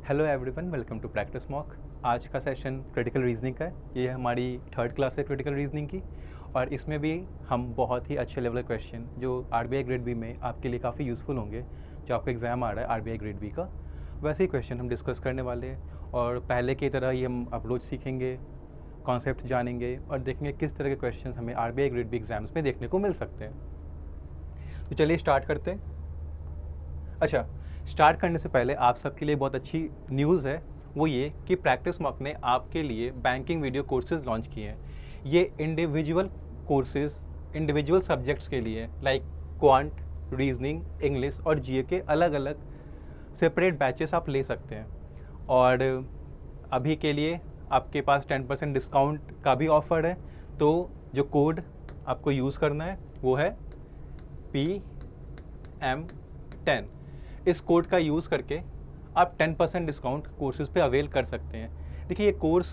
Hello everyone, welcome to practice mock. आज का session critical reasoning का है। ये हमारी थर्ड क्लास है क्रिटिकल रीजनिंग की, और इसमें भी हम बहुत ही अच्छे लेवल के क्वेश्चन जो आरबीआई ग्रेड बी में आपके लिए काफ़ी यूज़फुल होंगे, जो आपका एग्ज़ाम आ रहा है आरबीआई ग्रेड बी का, वैसे ही क्वेश्चन हम डिस्कस करने वाले हैं। और पहले की तरह ही हम अप्रोच सीखेंगे, कॉन्सेप्ट जानेंगे और देखेंगे किस तरह के क्वेश्चन हमें आरबीआई ग्रेड बी एग्ज़ाम्स में देखने को मिल सकते हैं। तो चलिए स्टार्ट करते हैं। अच्छा, स्टार्ट करने से पहले आप सबके लिए बहुत अच्छी न्यूज़ है, वो ये कि प्रैक्टिस मॉक ने आपके लिए बैंकिंग वीडियो कोर्सेज लॉन्च किए हैं। ये इंडिविजुअल कोर्सेज इंडिविजुअल सब्जेक्ट्स के लिए, लाइक क्वांट, रीजनिंग, इंग्लिश और जीए के अलग अलग सेपरेट बैचेस आप ले सकते हैं। और अभी के लिए आपके पास 10% डिस्काउंट का भी ऑफ़र है। तो जो कोड आपको यूज़ करना है वो है PM10। इस कोड का यूज़ करके आप 10% डिस्काउंट कोर्सेज़ पे अवेल कर सकते हैं। देखिए, ये कोर्स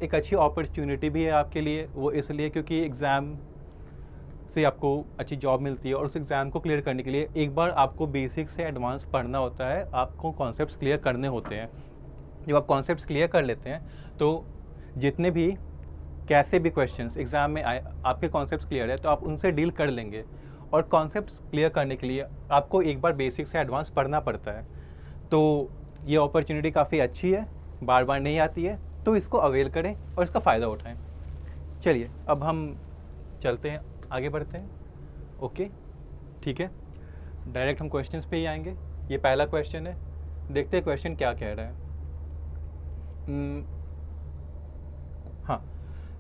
एक अच्छी अपॉर्चुनिटी भी है आपके लिए, वो इसलिए क्योंकि एग्ज़ाम से आपको अच्छी जॉब मिलती है, और उस एग्ज़ाम को क्लियर करने के लिए एक बार आपको बेसिक से एडवांस पढ़ना होता है, आपको कॉन्सेप्ट्स क्लियर करने होते हैं। जब आप कॉन्सेप्ट्स क्लियर कर लेते हैं तो जितने भी कैसे भी क्वेश्चंस एग्ज़ाम में आए, आपके कॉन्सेप्ट्स क्लियर है तो आप उनसे डील कर लेंगे। और कॉन्सेप्ट्स क्लियर करने के लिए आपको एक बार बेसिक से एडवांस पढ़ना पड़ता है। तो ये अपॉर्चुनिटी काफ़ी अच्छी है, बार बार नहीं आती है, तो इसको अवेल करें और इसका फ़ायदा उठाएं। चलिए अब हम चलते हैं, आगे बढ़ते हैं। ओके, ठीक है, डायरेक्ट हम क्वेश्चंस पे ही आएंगे। ये पहला क्वेश्चन है, देखते हैं क्वेश्चन क्या कह रहा है। हाँ,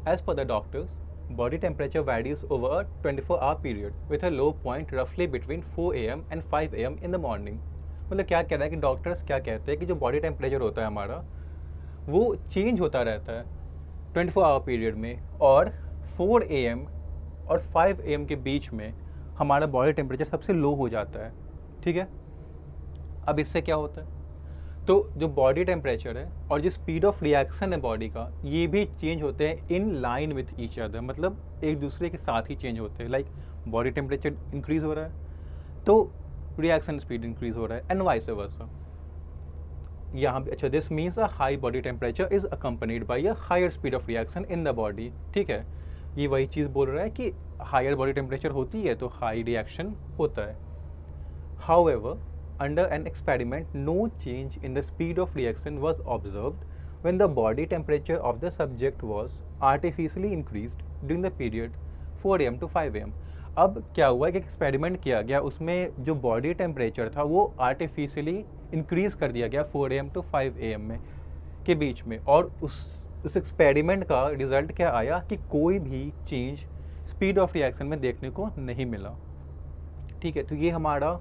as per the doctors, body temperature varies over a 24-hour period with a low point roughly between 4 AM and 5 AM in the morning। मतलब क्या कह रहा है कि डॉक्टर्स क्या कहते हैं कि जो बॉडी टेम्परेचर होता है हमारा, वो चेंज होता रहता है 24 आवर पीरियड में, और 4 AM और 5 AM के बीच में हमारा बॉडी टेम्परेचर सबसे लो हो जाता है। ठीक है, अब इससे क्या होता है, तो जो बॉडी टेम्परेचर है और जो स्पीड ऑफ रिएक्शन है बॉडी का, ये भी चेंज होते हैं in line with each other, मतलब एक दूसरे के साथ ही चेंज होते हैं। लाइक बॉडी टेम्परेचर इंक्रीज हो रहा है तो रिएक्शन स्पीड इंक्रीज हो रहा है, एंड वाइस वर्सा। यहाँ भी अच्छा, this means a high body temperature is accompanied by a higher speed of reaction in the body. ठीक है, ये वही चीज़ बोल रहा है कि हायर बॉडी टेम्परेचर होती है तो हाई रिएक्शन होता है। However, under an experiment, no change in the speed of reaction was observed when the body temperature of the subject was artificially increased during the period 4 AM to 5 AM। अब क्या हुआ कि experiment किया गया, उसमें जो बॉडी टेम्परेचर था वो आर्टिफिशियली इंक्रीज कर दिया गया 4 AM to 5 AM में के बीच में, और उस एक्सपेरिमेंट का रिजल्ट क्या आया कि कोई भी चेंज स्पीड ऑफ रिएक्शन में देखने को नहीं मिला। ठीक है, तो ये हमारा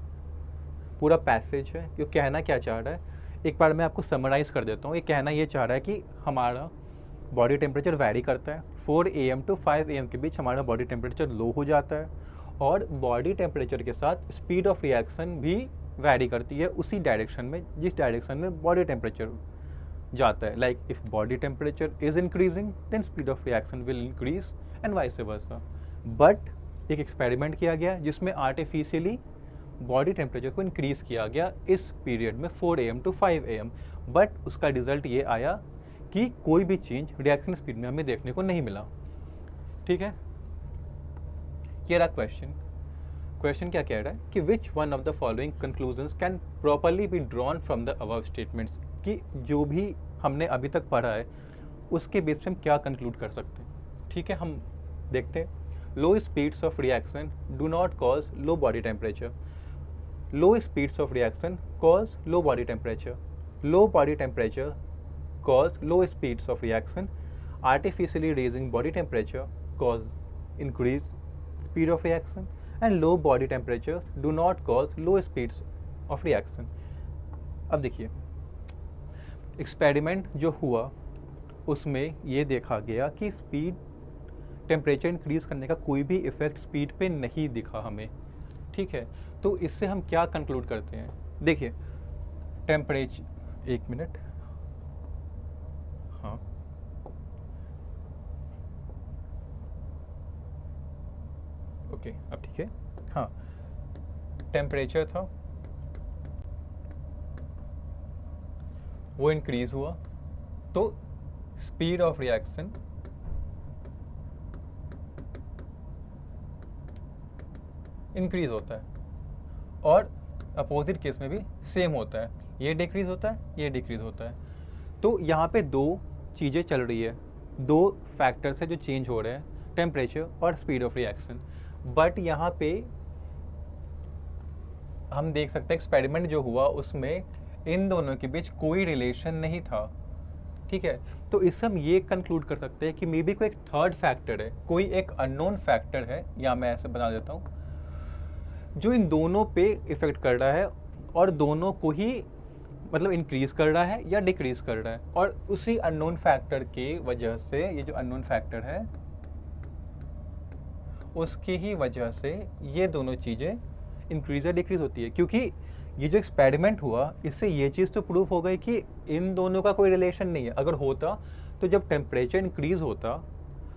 पूरा पैसेज है। जो कहना क्या चाह रहा है, एक बार मैं आपको समराइज़ कर देता हूँ। ये कहना ये चाह रहा है कि हमारा बॉडी टेम्परेचर वैरी करता है, 4 AM to 5 AM के बीच हमारा बॉडी टेम्परेचर लो हो जाता है, और बॉडी टेम्परेचर के साथ स्पीड ऑफ रिएक्शन भी वैरी करती है उसी डायरेक्शन में जिस डायरेक्शन में बॉडी टेम्परेचर जाता है। Like if body temperature is increasing then speed of reaction will increase, and vice versa. But एक एक्सपेरिमेंट किया गया जिसमें आर्टिफिशियली बॉडी टेम्परेचर को इंक्रीज़ किया गया इस पीरियड में 4 AM to 5 AM, बट उसका रिजल्ट ये आया कि कोई भी चेंज रिएक्शन स्पीड में हमें देखने को नहीं मिला। ठीक है, ये रहा क्वेश्चन। क्वेश्चन क्या कह रहा है कि which one of the following conclusions can properly be drawn from the above statements, कि जो भी हमने अभी तक पढ़ा है उसके बेस पे हम क्या कंक्लूड कर सकते हैं। ठीक है, हम देखते हैं। Low speeds of reaction do not cause low body temperature. Low speeds of reaction cause low body temperature. Low body temperature cause low speeds of reaction. Artificially raising body temperature cause increased speed of reaction, and low body temperatures do not cause low speeds of reaction. अब देखिए, experiment जो हुआ उसमें ये देखा गया कि speed temperature increase करने का कोई भी इफ़ेक्ट स्पीड पे नहीं दिखा हमें। ठीक है, तो इससे हम क्या कंक्लूड करते हैं, देखिए टेम्परेचर, एक मिनट, हाँ ओके अब ठीक है। हाँ, टेम्परेचर था वो इंक्रीज हुआ तो स्पीड ऑफ रिएक्शन इंक्रीज होता है, और अपोजिट केस में भी सेम होता है, ये डिक्रीज होता है, ये डिक्रीज होता है। तो यहाँ पे दो चीज़ें चल रही है, दो फैक्टर्स है जो चेंज हो रहे हैं, टेम्परेचर और स्पीड ऑफ रिएक्शन। बट यहाँ पे हम देख सकते हैं एक्सपेरिमेंट जो हुआ उसमें इन दोनों के बीच कोई रिलेशन नहीं था, ठीक है। तो इससे हम ये कंक्लूड कर सकते हैं कि मे बी कोई एक थर्ड फैक्टर है, कोई एक अननोन फैक्टर है, या मैं ऐसे बता देता हूँ, जो इन दोनों पे इफेक्ट कर रहा है और दोनों को ही मतलब इंक्रीज कर रहा है या डिक्रीज कर रहा है। और उसी अननोन फैक्टर की वजह से, ये जो अननोन फैक्टर है उसकी ही वजह से ये दोनों चीज़ें इंक्रीज या डिक्रीज होती है। क्योंकि ये जो एक्सपेरिमेंट हुआ इससे ये चीज़ तो प्रूफ हो गई कि इन दोनों का कोई रिलेशन नहीं है। अगर होता तो जब टेम्परेचर इंक्रीज होता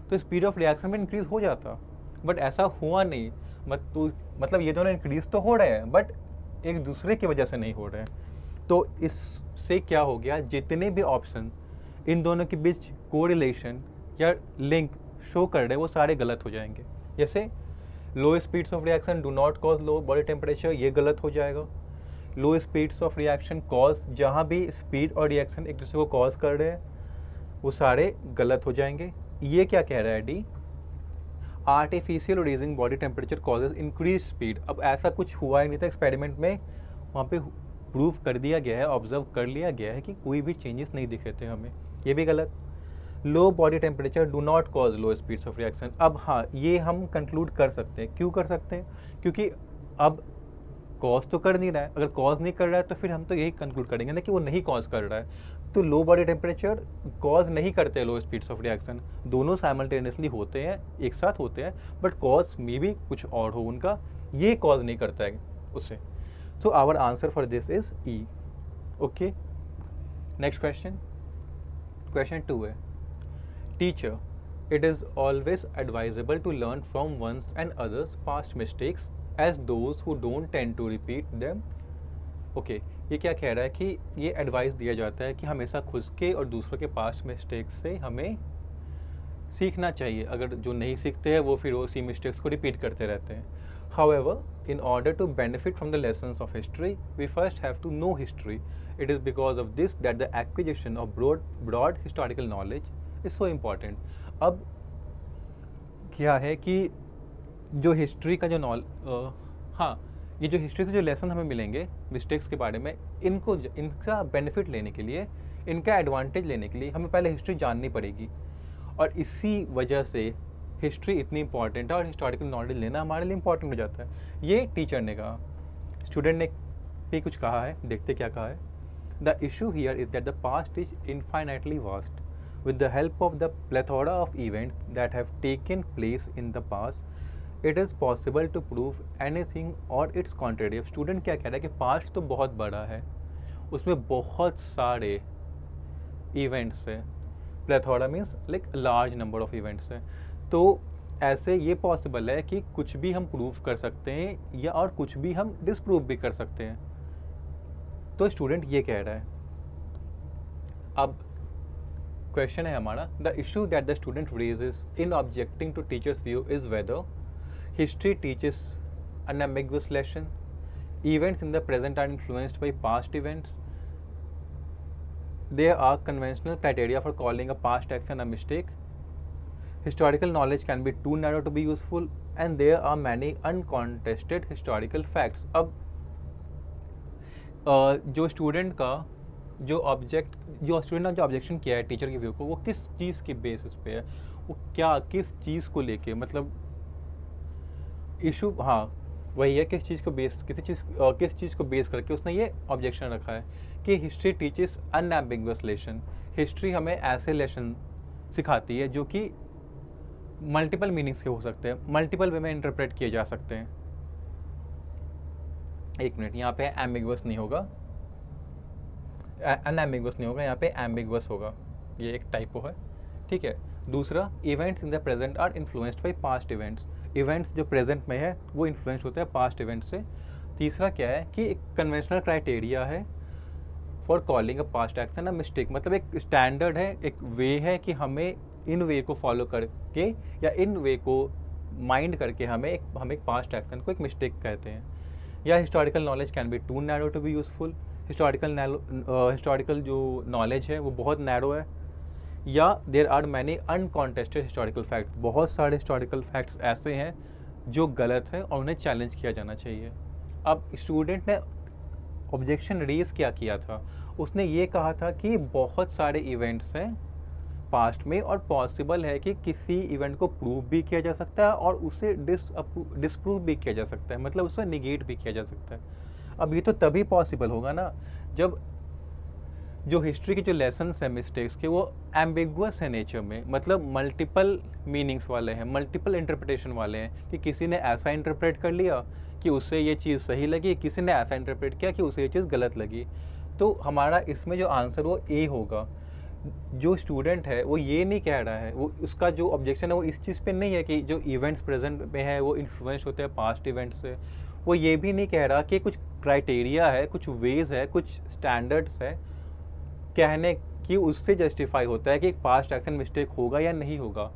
तो स्पीड ऑफ रिएक्शन में इंक्रीज हो जाता, बट ऐसा हुआ नहीं। मतलब ये दोनों इंक्रीज तो हो रहे हैं बट एक दूसरे की वजह से नहीं हो रहे हैं। तो इससे क्या हो गया, जितने भी ऑप्शन इन दोनों के बीच कोरिलेशन या लिंक शो कर रहे हैं वो सारे गलत हो जाएंगे। जैसे low speeds of reaction do not cause low body temperature, ये गलत हो जाएगा। Low speeds of reaction cause, जहाँ भी स्पीड और रिएक्शन एक दूसरे को कॉज कर रहे हैं वो सारे गलत हो जाएंगे। ये क्या कह रहा है D, artificial raising body temperature causes increase speed. अब ऐसा कुछ हुआ ही नहीं था एक्सपेरिमेंट में, वहाँ पे प्रूफ कर दिया गया है, ऑब्जर्व कर लिया गया है कि कोई भी चेंजेस नहीं दिखे थे हमें, ये भी गलत। Low body temperature do not cause low speeds of reaction. अब हाँ, ये हम कंक्लूड कर सकते हैं। क्यों कर सकते हैं, क्योंकि अब कॉज तो कर नहीं रहा है। अगर कॉज नहीं कर रहा है तो फिर हम तो यही कंक्लूड करेंगे ना कि वो नहीं कॉज कर रहा है। तो लो बॉडी टेम्परेचर कॉज नहीं करते लो स्पीड्स ऑफ रिएक्शन, दोनों साइमल्टेनियसली होते हैं, एक साथ होते हैं, बट कॉज में भी कुछ और हो उनका, ये कॉज नहीं करता है उससे। So our answer for this is E. Okay, next question, question 2 है, teacher, it is always advisable to learn from one's and others past mistakes as those who don't tend to repeat them. Okay, ये क्या कह रहा है कि ये advice दिया जाता है कि हमेशा खुद के और दूसरों के पास्ट मिस्टेक्स से हमें सीखना चाहिए। अगर जो नहीं सीखते हैं वो फिर उसी मिस्टेक्स को रिपीट करते रहते हैं। However, in order to benefit from the lessons of history, we first have to know history. It is because of this that the acquisition of broad historical knowledge is so important. अब क्या है कि जो history का जो हाँ, ये जो हिस्ट्री से जो लेसन हमें मिलेंगे मिस्टेक्स के बारे में, इनका बेनिफिट लेने के लिए, इनका एडवांटेज लेने के लिए हमें पहले हिस्ट्री जाननी पड़ेगी। और इसी वजह से हिस्ट्री इतनी इंपॉर्टेंट है और हिस्टोरिकल नॉलेज लेना हमारे लिए इंपॉर्टेंट हो जाता है। ये टीचर ने कहा, स्टूडेंट ने भी कुछ कहा है, देखते क्या कहा है। The issue here is that the past is infinitely vast. With the help of the plethora of events that have taken place in the past, it is possible to prove anything or its contrary. अब student क्या कह रहा है कि past तो बहुत बड़ा है, उसमें बहुत सारे इवेंट्स हैं, plethora means like large number of events हैं, तो ऐसे ये पॉसिबल है कि कुछ भी हम प्रूव कर सकते हैं या और कुछ भी हम डिसप्रूव भी कर सकते हैं। तो स्टूडेंट ये कह रहा है। अब क्वेश्चन है हमारा, the issue that the student raises in objecting to teachers view is whether history teaches an ambiguous lesson, events in the present are influenced by past events, there are conventional criteria for calling a past action a mistake, historical knowledge can be too narrow to be useful, and there are many uncontested historical facts. अब जो student का जो student ने जो objection किया है teacher के view को, वो किस चीज़ के बेसिस पे है, वो क्या किस चीज़ को लेके, मतलब इशू, हाँ वही है, किस चीज़ को बेस करके उसने ये ऑब्जेक्शन रखा है कि history teaches unambiguous lesson. History हमें ऐसे लेसन सिखाती है जो कि मल्टीपल मीनिंग्स के हो सकते हैं, मल्टीपल वे में इंटरप्रेट किए जा सकते हैं। एक मिनट, यहाँ पे एम्बिगुअस नहीं होगा, अनएम्बिगुअस नहीं होगा, यहाँ पे एम्बिगुअस होगा, ये एक टाइपो है, ठीक है। दूसरा, events in the present are influenced by past events, events जो प्रेजेंट में है वो इन्फ्लुएंस होते हैं पास्ट इवेंट्स से। तीसरा क्या है कि एक कन्वेंशनल क्राइटेरिया है for calling a past action a mistake. मतलब एक स्टैंडर्ड है, एक वे है कि हमें इन वे को फॉलो करके या इन वे को माइंड करके हम एक पास्ट एक्शन को एक मिस्टेक कहते हैं। या historical knowledge can be too narrow to be useful. Historical जो नॉलेज है वो बहुत नैरो है। या there are many uncontested historical fact, बहुत सारे हिस्टोरिकल फैक्ट्स ऐसे हैं जो गलत हैं और उन्हें चैलेंज किया जाना चाहिए। अब स्टूडेंट ने ऑब्जेक्शन रेज क्या किया था, उसने ये कहा था कि बहुत सारे इवेंट्स हैं पास्ट में और पॉसिबल है कि किसी इवेंट को प्रूव भी किया जा सकता है और उसे डिसप्रूव भी किया जा सकता है, मतलब उसे निगेट भी किया जा सकता है। अब ये तो तभी पॉसिबल होगा ना जब जो हिस्ट्री के जो लेसन्स हैं मिस्टेक्स के वो एम्बिगुअस है नेचर में, मतलब मल्टीपल मीनिंग्स वाले हैं, मल्टीपल इंटरप्रिटेशन वाले हैं कि किसी ने ऐसा इंटरप्रेट कर लिया कि उससे ये चीज़ सही लगी, किसी ने ऐसा इंटरप्रेट किया कि उसे ये चीज़ गलत लगी। तो हमारा इसमें जो आंसर वो ए होगा। जो स्टूडेंट है वो ये नहीं कह रहा है, वो उसका जो ऑब्जेक्शन है वो इस चीज़ पे नहीं है कि जो इवेंट्स प्रेजेंट में है वो इन्फ्लुएंस होते हैं पास्ट इवेंट्स से। वो ये भी नहीं कह रहा कि कुछ क्राइटेरिया है, कुछ वेज है, कुछ स्टैंडर्ड्स है कहने कि उससे जस्टिफाई होता है कि एक पास्ट एक्शन मिस्टेक होगा या नहीं होगा।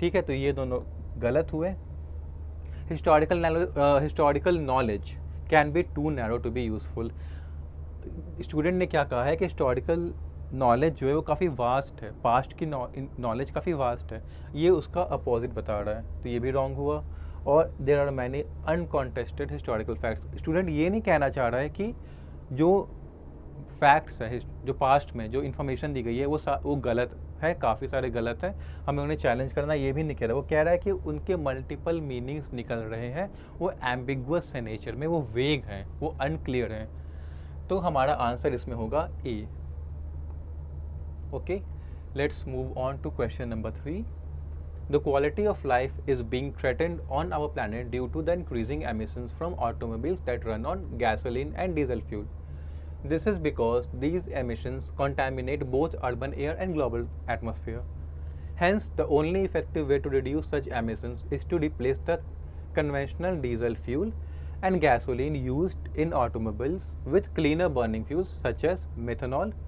ठीक है, तो ये दोनों गलत हुए। Historical knowledge can be too narrow to be useful. Student ने क्या कहा है कि हिस्टोरिकल नॉलेज जो है वो काफ़ी वास्ट है, पास्ट की नॉलेज काफ़ी वास्ट है, ये उसका अपोजिट बता रहा है, तो ये भी रॉन्ग हुआ। और there are many uncontested historical facts. Student ये नहीं कहना चाह रहा है कि जो फैक्ट्स है, जो पास्ट में जो इन्फॉर्मेशन दी गई है वो गलत है, काफ़ी सारे गलत हैं, हमें उन्हें चैलेंज करना, ये भी नहीं कह रहा। वो कह रहा है कि उनके मल्टीपल मीनिंग्स निकल रहे हैं, वो एम्बिगुअस है नेचर में, वो वेग हैं, वो अनक्लियर हैं। तो हमारा आंसर इसमें होगा A. Okay, let's move on to question number 3. The quality of life is being threatened on our planet due to the increasing emissions from automobiles that run on gasoline and diesel fuel. This is because these emissions contaminate both urban air and global atmosphere. Hence, the only effective way to reduce such emissions is to replace the conventional diesel fuel and gasoline used in automobiles with cleaner burning fuels such as methanol,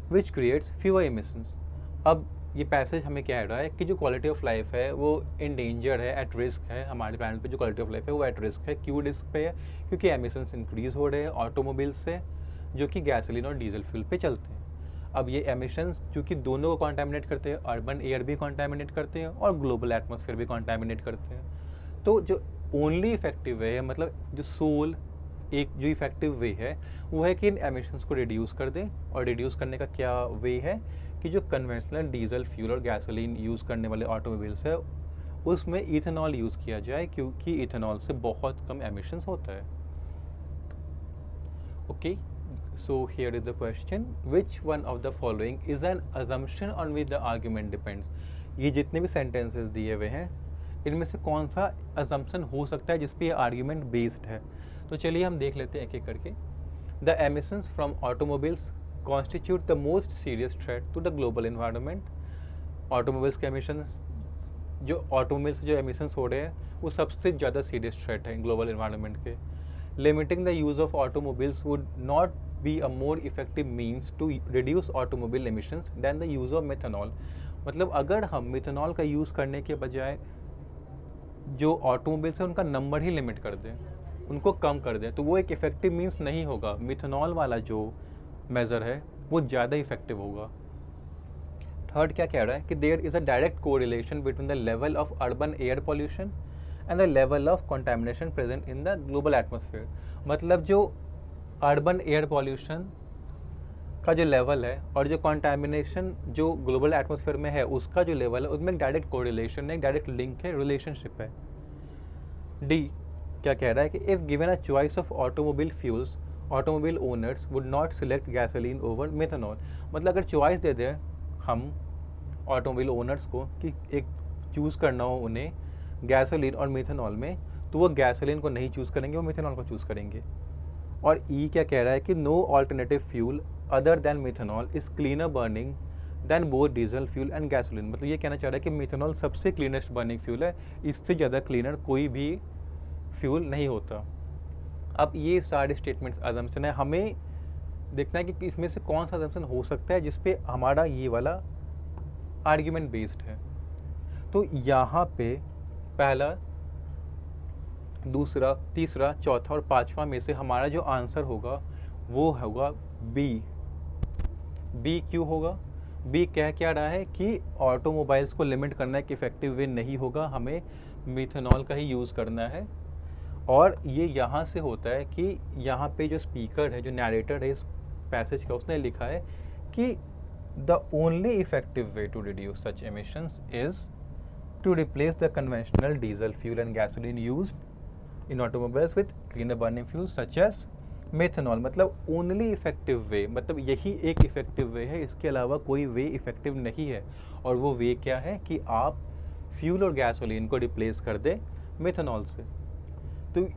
which creates fewer emissions. अब ये passage हमें क्या कह रहा है कि जो quality of life है वो इन डेंजर है, एट रिस्क है, हमारे प्लानट पे जो क्वालिटी ऑफ लाइफ है वो एट रिस्क है। क्यों रिस्क पे है? क्योंकि एमिशंस इंक्रीज़ हो रहे हैं ऑटोमोबाइल्स से जो कि गैसोलीन और डीजल फ्यूल पे चलते हैं। अब ये एमिशंस चूँकि दोनों को कॉन्टामिनेट करते हैं, अर्बन एयर भी कॉन्टामिनेट करते हैं और ग्लोबल एटमॉस्फेयर भी कॉन्टामिनेट करते हैं। तो जो ओनली इफेक्टिव वे है, मतलब जो सोल एक जो इफेक्टिव वे है वो है कि इन एमिशंस को रिड्यूस कर दें। और रिड्यूस करने का क्या वे है कि जो कन्वेंशनल डीजल फ्यूल और गैसोलीन यूज़ करने वाले ऑटोमोबाइल्स है उसमें इथेनॉल यूज़ किया जाए, क्योंकि इथेनॉल से बहुत कम एमिशंस होता है। Okay, so here is the question, which one of the following is an assumption on which the argument depends. ये जितने भी सेंटेंसेस दिए हुए हैं इनमें से कौन सा अजम्पशन हो सकता है जिस पे ये आर्ग्यूमेंट बेस्ड है। तो चलिए हम देख लेते हैं एक एक करके। The emissions from automobiles constitute the most serious threat to the global environment. Automobiles के एमिशन, जो ऑटोमोबाइल्स से जो एमिशंस हो रहे हैं वो सबसे ज़्यादा सीरियस थ्रेट है ग्लोबल एनवायरनमेंट के। Limiting the use of automobiles would not be a more effective means to reduce automobile emissions than the use of methanol. मतलब अगर हम मेथनॉल का यूज़ करने के बजाय जो ऑटोमोबाइल्स है उनका नंबर ही लिमिट कर दें, उनको कम कर दें, तो वो एक इफेक्टिव मीन्स नहीं होगा। मिथेनॉल वाला जो मेज़र है वो ज़्यादा इफेक्टिव होगा। थर्ड क्या कह रहा है कि there is a direct correlation between the level of urban air pollution and the level of contamination present in the global atmosphere. मतलब जो अर्बन एयर पॉल्यूशन का जो लेवल है और जो कंटामिनेशन जो ग्लोबल एटमॉस्फेयर में है उसका जो लेवल है उसमें एक डायरेक्ट कोरिलेशन है, एक डायरेक्ट लिंक है, रिलेशनशिप है। डी क्या कह रहा है कि if given a choice of automobile fuels automobile owners would not select gasoline over methanol. मतलब अगर चॉइस दे दें हम ऑटोमोबाइल ओनर्स को कि एक चूज़ करना हो उन्हें गैसोलीन और मेथनॉल में, तो वो गैसोलीन को नहीं चूज़ करेंगे, वो मेथनॉल को चूज़ करेंगे। और ई क्या कह रहा है कि no alternative fuel other than methanol is cleaner burning than both diesel fuel and gasoline. मतलब ये कहना चाह रहा है कि मेथनॉल सबसे क्लीनेस्ट बर्निंग फ्यूल है, इससे ज़्यादा क्लीनर कोई भी फ्यूल नहीं होता। अब ये सारे स्टेटमेंट्स अजम्पशन है, हमें देखना है कि इसमें से कौन सा assumption हो सकता है जिसपे हमारा ये वाला आर्ग्यूमेंट बेस्ड है। तो यहाँ पे पहला, दूसरा, तीसरा, चौथा और पांचवा में से हमारा जो आंसर होगा वो होगा बी। बी क्यों होगा? बी कह क्या रहा है कि ऑटोमोबाइल्स को लिमिट करना एक इफ़ेक्टिव वे नहीं होगा, हमें मिथेनॉल का ही यूज़ करना है। और ये यहाँ से होता है कि यहाँ पे जो स्पीकर है, जो नैरेटर है इस पैसेज का, उसने लिखा है कि the only effective way to reduce such emissions is to replace the conventional diesel fuel and gasoline used in automobiles with cleaner burning fuel such as methanol. मतलब ओनली इफेक्टिव वे, मतलब यही एक effective way है, इसके अलावा कोई वे effective नहीं है। और वो वे क्या है कि आप फ्यूल और गैसोलीन को रिप्लेस कर दें मेथनॉल से। तो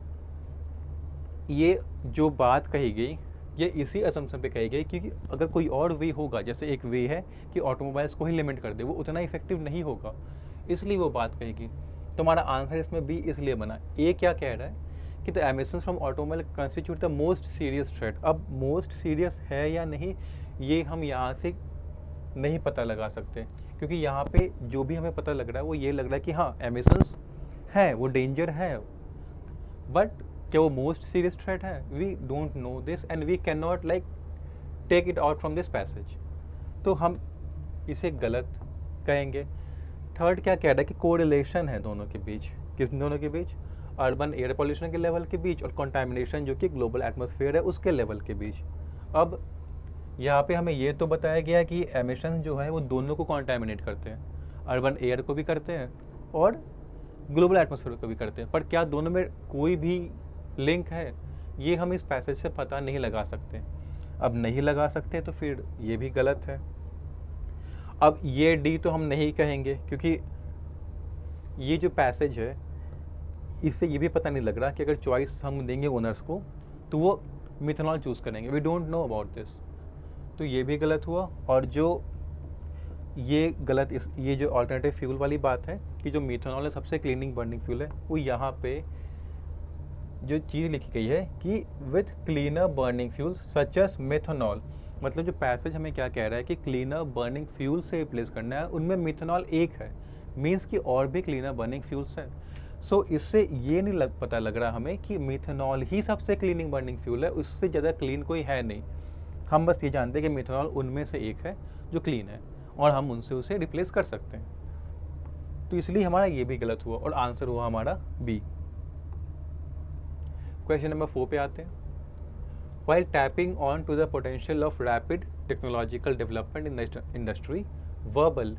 ये जो बात कही गई ये इसी असम्पशन पे कही गई, क्योंकि अगर कोई और वे होगा, जैसे एक वे है कि ऑटोमोबाइल्स को ही लिमिट कर दे, वो उतना इफेक्टिव नहीं होगा, इसलिए वो बात कहेगी। तो हमारा आंसर इसमें बी इसलिए बना। ए क्या कह रहा है कि the emissions from automobile constitute the most serious threat. अब मोस्ट सीरियस है या नहीं ये हम यहाँ से नहीं पता लगा सकते, क्योंकि यहाँ पे जो भी हमें पता लग रहा है वो ये लग रहा है कि हाँ एमिशंस है, वो डेंजर है, बट क्या वो मोस्ट सीरियस थ्रेट है? We don't know this and we can not like take it out from this passage. तो हम इसे गलत कहेंगे। थर्ड क्या कह रहा है कि कोरिलेशन है दोनों के बीच। किस दोनों के बीच? अर्बन एयर पॉल्यूशन के लेवल के बीच और कंटामिनेशन जो कि ग्लोबल एटमॉस्फेयर है उसके लेवल के बीच। अब यहाँ पे हमें ये तो बताया गया कि एमिशन जो है वो दोनों को कंटामिनेट करते हैं, अर्बन एयर को भी करते हैं और ग्लोबल एटमॉस्फेयर को भी करते हैं, पर क्या दोनों में कोई भी लिंक है ये हम इस पैसेज से पता नहीं लगा सकते। अब नहीं लगा सकते तो फिर ये भी गलत है। अब ये डी तो हम नहीं कहेंगे, क्योंकि ये जो पैसेज है इससे ये भी पता नहीं लग रहा कि अगर चॉइस हम देंगे ओनर्स को तो वो मिथेनॉल चूज़ करेंगे। We don't know about this, तो ये भी गलत हुआ। और जो ये गलत ये जो अल्टरनेटिव फ्यूल वाली बात है कि जो मिथेनॉल है सबसे क्लीनिंग बर्निंग फ्यूल है, वो यहाँ पे जो चीज़ लिखी गई है कि with cleaner burning fuel such as methanol. मतलब जो पैसेज हमें क्या कह रहा है कि क्लीनर बर्निंग फ्यूल से रिप्लेस करना है, उनमें मिथेनॉल एक है, मीन्स कि और भी क्लीनर बर्निंग फ्यूल्स हैं। सो इससे ये नहीं पता लग रहा हमें कि मिथेनॉल ही सबसे क्लीनिंग बर्निंग फ्यूल है, उससे ज़्यादा क्लीन कोई है नहीं। हम बस ये जानते हैं कि मिथेनॉल उनमें से एक है जो क्लीन है और हम उनसे उसे रिप्लेस कर सकते हैं। तो इसलिए हमारा ये भी गलत हुआ और आंसर हुआ हमारा बी। क्वेश्चन नंबर 4 पे आते हैं। While tapping on to the potential of rapid technological development in the industry, Verbal,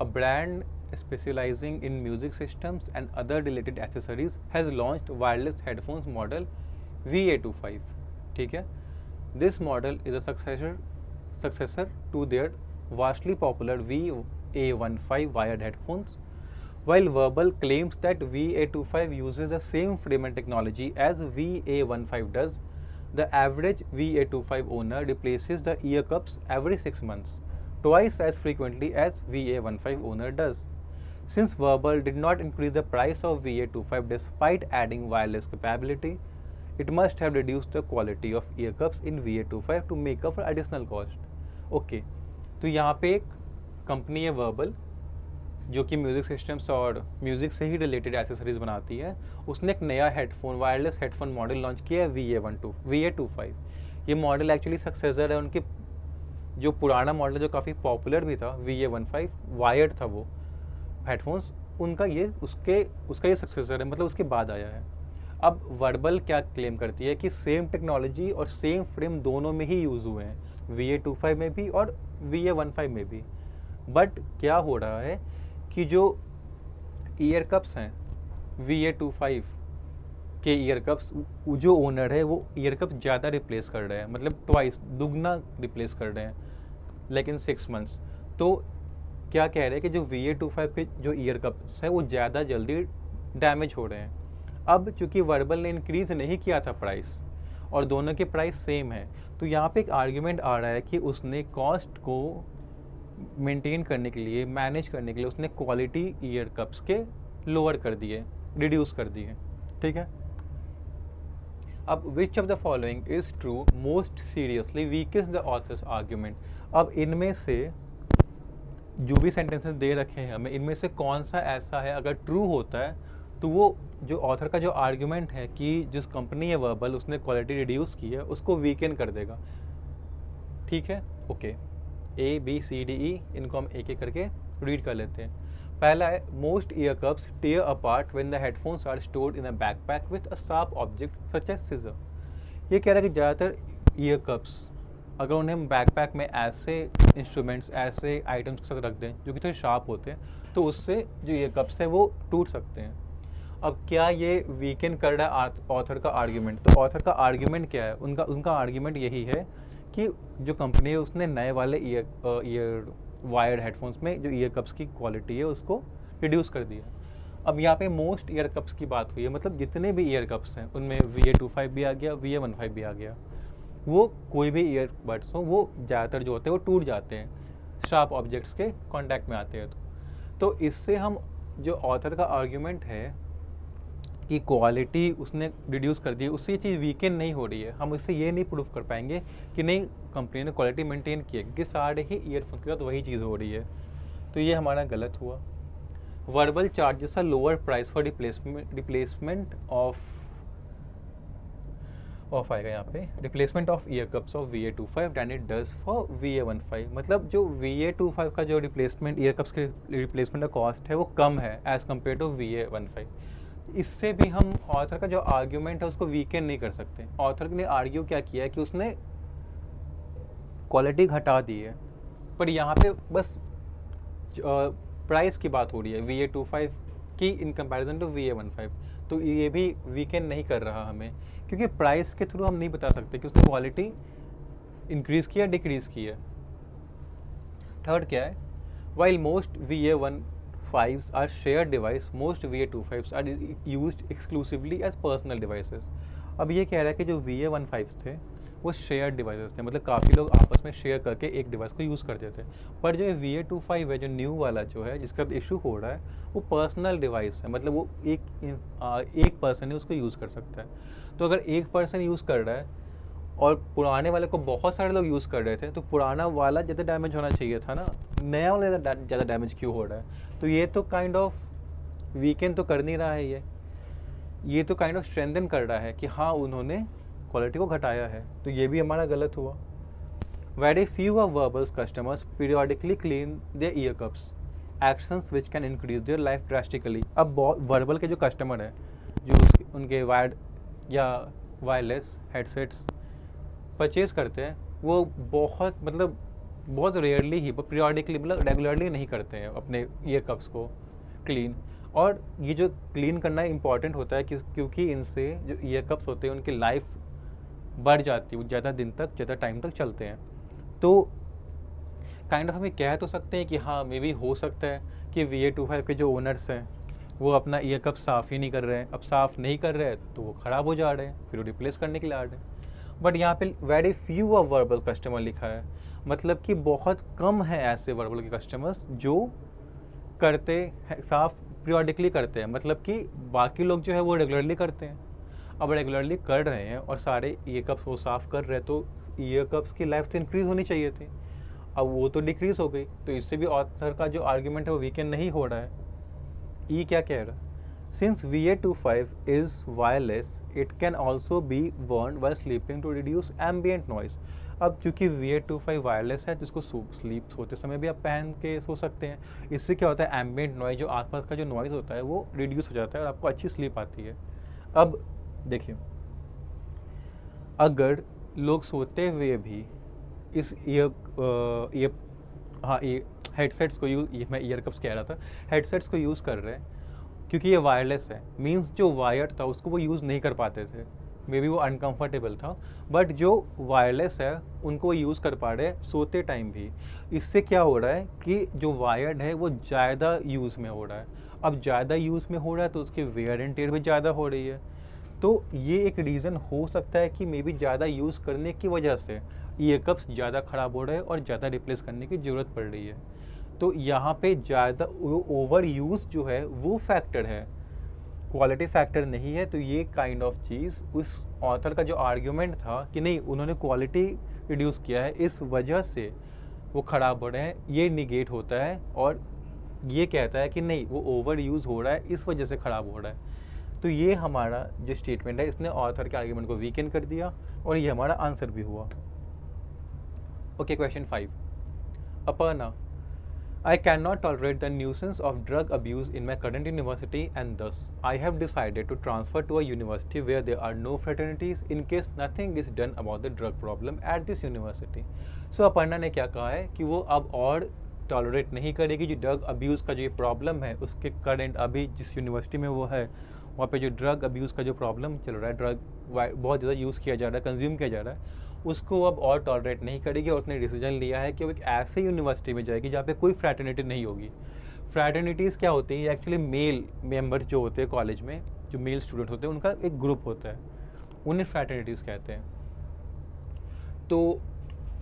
a brand specializing in music systems and other related accessories, has launched wireless headphones model VA25. ठीक है? This model is a successor to their vastly popular VA15 wired headphones. While Verbal claims that VA25 uses the same frame and technology as VA15 does, the average VA25 owner replaces the ear cups every 6 months, twice as frequently as VA15 owner does. Since Verbal did not increase the price of VA25 despite adding wireless capability, it must have reduced the quality of ear cups in VA25 to make up for additional cost. Okay, तो यहाँ पे एक company है Verbal जो कि music systems और music से ही related accessories बनाती है। उसने एक नया headphone, wireless headphone model launch किया है VA25। ये मॉडल एक्चुअली सक्सेसर है उनके जो पुराना मॉडल जो काफ़ी पॉपुलर भी था, VA15 वायर्ड था वो हेडफोन्स, उनका ये उसका ये सक्सेसर है, मतलब उसके बाद आया है। अब वर्बल क्या क्लेम करती है कि सेम टेक्नोलॉजी और सेम फ्रेम दोनों में ही यूज़ हुए हैं, VA25 में भी और VA15 में भी। बट क्या हो रहा है कि जो ईयर कप्स हैं VA25 के ईयर कप्स, जो ओनर है वो ईयर कप्स ज़्यादा रिप्लेस कर रहे हैं, मतलब ट्वाइस, दुगना रिप्लेस कर रहे हैं, लेकिन 6 मंथ्स। तो क्या कह रहे हैं कि जो VA25 के जो ईयर कप्स हैं वो ज़्यादा जल्दी डैमेज हो रहे हैं। अब चूँकि वर्बल ने इंक्रीज़ नहीं किया था प्राइस और दोनों के प्राइस सेम है, तो यहाँ पे एक आर्ग्यूमेंट आ रहा है कि उसने कॉस्ट को मेंटेन करने के लिए, मैनेज करने के लिए उसने क्वालिटी ईयर कप्स के लोअर कर दिए, रिड्यूस कर दिए। ठीक है, अब which of the following is true most seriously weakest the author's argument. अब इनमें से जो भी सेंटेंसेस दे रखे हैं हमें, इनमें से कौन सा ऐसा है अगर ट्रू होता है तो वो जो ऑथर का जो आर्ग्यूमेंट है कि जिस कंपनी है वर्बल उसने क्वालिटी रिड्यूस की है उसको वीकेन कर देगा। ठीक है, okay. A B C D E, इनको हम एक एक करके रीड कर लेते हैं। पहला है most ear cups tear apart when the headphones are stored in a backpack with a sharp object such as scissor. ये कह रहा है कि ज़्यादातर ईयर कप्स अगर उन्हें हम बैकपैक में ऐसे इंस्ट्रूमेंट्स, ऐसे आइटम्स के साथ रख दें जो कि थोड़े शार्प होते हैं तो उससे जो ईयर कप्स हैं वो टूट सकते हैं। अब क्या ये वीकेंड कर रहा है ऑथर का आर्ग्यूमेंट? तो ऑथर का आर्ग्यूमेंट क्या है? उनका आर्ग्यूमेंट यही है कि जो कंपनी है उसने नए वाले ईयर वायर्ड हेडफोन्स में जो ईयर कप्स की क्वालिटी है उसको रिड्यूस कर दिया। अब यहाँ पे मोस्ट ईयर कप्स की बात हुई है, मतलब जितने भी ईयर कप्स हैं उनमें VA25 भी आ गया, VA15 भी आ गया। वो कोई भी ईयरबड्स हो वो ज़्यादातर जो होते हैं वो टूट जाते हैं, शार्प ऑब्जेक्ट्स के कांटेक्ट में आते हैं। तो इससे हम जो ऑथर का आर्ग्यूमेंट है कि क्वालिटी उसने रिड्यूस कर दी, उससे ये चीज़ वीकेन नहीं हो रही है। हम इससे ये नहीं प्रूफ कर पाएंगे कि नहीं कंपनी ने क्वालिटी मेंटेन की है, क्योंकि सारे ही ईयरफोन्स के साथ वही चीज़ हो रही है। तो ये हमारा गलत हुआ। Verbal charges a lower price for replacement of आएगा यहाँ पे, replacement of ear cups of VA25 than it does for VA15। मतलब जो VA25 का जो रिप्लेसमेंट ईयर कप्स के रिप्लेसमेंट का कॉस्ट है वो कम है एज़ कम्पेयर टू VA15। इससे भी हम ऑथर का जो आर्ग्यूमेंट है उसको वीकेन नहीं कर सकते। ऑथर ने आर्ग्यू क्या किया है कि उसने क्वालिटी घटा दी है, पर यहाँ पे बस प्राइस की बात हो रही है VA25 की इन कंपैरिजन टू VA15। तो ये भी वीकेन नहीं कर रहा हमें, क्योंकि प्राइस के थ्रू हम नहीं बता सकते कि उसने क्वालिटी इंक्रीज़ की या डिक्रीज़ की है। थर्ड क्या है, while most VA15s are shared device, most VA25s are used exclusively as personal devices। अब ये कह रहा है कि जो VA15s थे वो शेयर डिवाइसेस थे, मतलब काफ़ी लोग आपस में शेयर करके एक डिवाइस को यूज़ करते थे। पर जो VA25 है, जो न्यू वाला जो है जिसका इशू हो रहा है, वो पर्सनल डिवाइस है, मतलब वो एक पर्सन ही उसको यूज़ कर सकता है। तो अगर एक पर्सन यूज़ कर रहा है और पुराने वाले को बहुत सारे लोग यूज़ कर रहे थे, तो पुराना वाला ज़्यादा डैमेज होना चाहिए था ना, नया वाला ज़्यादा डैमेज क्यों हो रहा है? तो ये तो काइंड ऑफ वीकेन तो कर नहीं रहा है, ये तो काइंड ऑफ स्ट्रेंथन कर रहा है कि हाँ उन्होंने क्वालिटी को घटाया है। तो ये भी हमारा गलत हुआ। Very few of verbals customers periodically clean there year cups, actions which can increase their life drastically. अब वर्बल के जो कस्टमर है जो उनके वायर्ड या वायरलेस हेडसेट्स परचेज करते हैं, वो बहुत रेयरली ही, पीरियडिकली मतलब रेगुलरली नहीं करते हैं अपने ईयर कप्स को क्लीन। और ये जो क्लीन करना इम्पॉर्टेंट होता है क्योंकि इनसे जो ईयर कप्स होते हैं उनकी लाइफ बढ़ जाती है, वो ज़्यादा दिन तक, ज़्यादा टाइम तक चलते हैं। तो काइंड ऑफ हम ये कह तो सकते हैं कि हाँ मे बी हो सकता है कि VA25 के जो ओनर्स हैं वो अपना ईयर कप साफ़ ही नहीं कर रहे हैं। अब साफ़ नहीं कर रहे हैं तो वो ख़राब हो जा रहे हैं, फिर वो रिप्लेस करने के लिए आ रहे हैं। बट यहाँ पे very few of verbal customer लिखा है, मतलब कि बहुत कम है ऐसे वर्बल के कस्टमर्स जो करते हैं, साफ़ पीरियडिकली करते हैं, मतलब कि बाकी लोग जो है वो रेगुलरली करते हैं। अब रेगुलरली कर रहे हैं और सारे ईयर कप्स वो साफ़ कर रहे हैं, तो ईयर कप्स की लाइफ तो इंक्रीज़ होनी चाहिए थी, अब वो तो डिक्रीज़ हो गई। तो इससे भी ऑथर का जो आर्ग्यूमेंट है वो वीकेन नहीं हो रहा है। ई क्या कह रहा है, Since VA25 is wireless, it can also be worn while sleeping to reduce ambient noise। अब क्योंकि VA25 वायरलेस है तो इसको स्लीप सोते समय भी आप पहन के सो सकते हैं। इससे क्या होता है, एम्बियंट नॉइज, जो आसपास का जो नॉइज़ होता है वो रिड्यूस हो जाता है और आपको अच्छी स्लीप आती है। अब देखिए, अगर लोग सोते हुए भी इस हेडसेट्स को मैं ईयर कप्स कह रहा था, हेडसेट्स को यूज़ कर रहे हैं क्योंकि ये वायरलेस है, मींस जो वायर्ड था उसको वो यूज़ नहीं कर पाते थे, मे बी वो अनकंफर्टेबल था। बट जो वायरलेस है उनको वो यूज़ कर पा रहे हैं सोते टाइम भी। इससे क्या हो रहा है कि जो वायर्ड है वो ज़्यादा यूज़ में हो रहा है। अब ज़्यादा यूज़ में हो रहा है तो उसकी वेयर एंड टेयर भी ज़्यादा हो रही है। तो ये एक रीज़न हो सकता है कि मे बी ज़्यादा यूज़ करने की वजह से ईयर कप्स ज़्यादा ख़राब हो रहे हैं और ज़्यादा रिप्लेस करने की ज़रूरत पड़ रही है। तो यहाँ पे ज़्यादा ओवर यूज़ जो है वो फैक्टर है, क्वालिटी फैक्टर नहीं है। तो ये काइंड ऑफ चीज़ उस ऑथर का जो आर्ग्यूमेंट था कि नहीं उन्होंने क्वालिटी रिड्यूस किया है इस वजह से वो ख़राब हो रहे हैं, ये निगेट होता है और ये कहता है कि नहीं वो ओवर यूज़ हो रहा है इस वजह से ख़राब हो रहा है। तो ये हमारा जो स्टेटमेंट है इसने ऑथर के आर्ग्यूमेंट को वीकन कर दिया और ये हमारा आंसर भी हुआ। Okay, question 5। Aparna, I cannot tolerate the nuisance of drug abuse in my current university, and thus I have decided to transfer to a university where there are no fraternities in case nothing is done about the drug problem at this university. So Aparna ने क्या कहा है कि वो अब और tolerate नहीं करेगी जो ड्रग अब्यूज़ का जो ये प्रॉब्लम है उसके करंट अभी जिस यूनिवर्सिटी में वो है वहाँ पे जो ड्रग अब्यूज़ का जो प्रॉब्लम चल रहा है, ड्रग बहुत ज़्यादा यूज़ किया जा रहा है, कंज्यूम किया जा रहा है, उसको अब और टॉलरेट नहीं करेगी और उसने डिसीजन लिया है कि वो एक ऐसे यूनिवर्सिटी में जाएगी जहाँ पे कोई फ्रैटर्निटी नहीं होगी। फ्रैटर्निटीज़ क्या होती है? एक्चुअली मेल मेंबर्स जो होते हैं कॉलेज में, जो मेल स्टूडेंट होते हैं उनका एक ग्रुप होता है, उन्हें फ्रैटर्निटीज़ कहते हैं। तो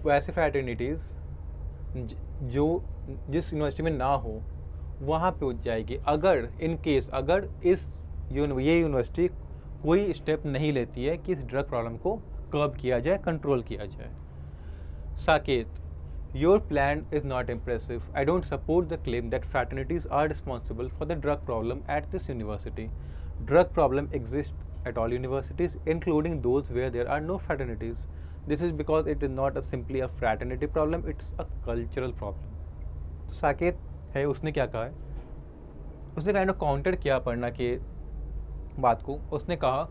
वैसे फ्रैटर्निटीज़ जो जिस यूनिवर्सिटी में ना हो वहाँ पे हो जाएगी अगर इन केस अगर ये यूनिवर्सिटी कोई स्टेप नहीं लेती है कि इस ड्रग प्रॉब्लम को कर्ब किया जाए, कंट्रोल किया जाए। Saket, your plan is not impressive. I don't support the claim that fraternities are responsible for the drug problem at this university. Drug problem exist at all universities including those where there are no fraternities. This is because it is not simply a fraternity problem, it's a cultural problem. तो साकेत है उसने क्या कहा है, उसने kind of counter किया अपर्णा के बात को। उसने कहा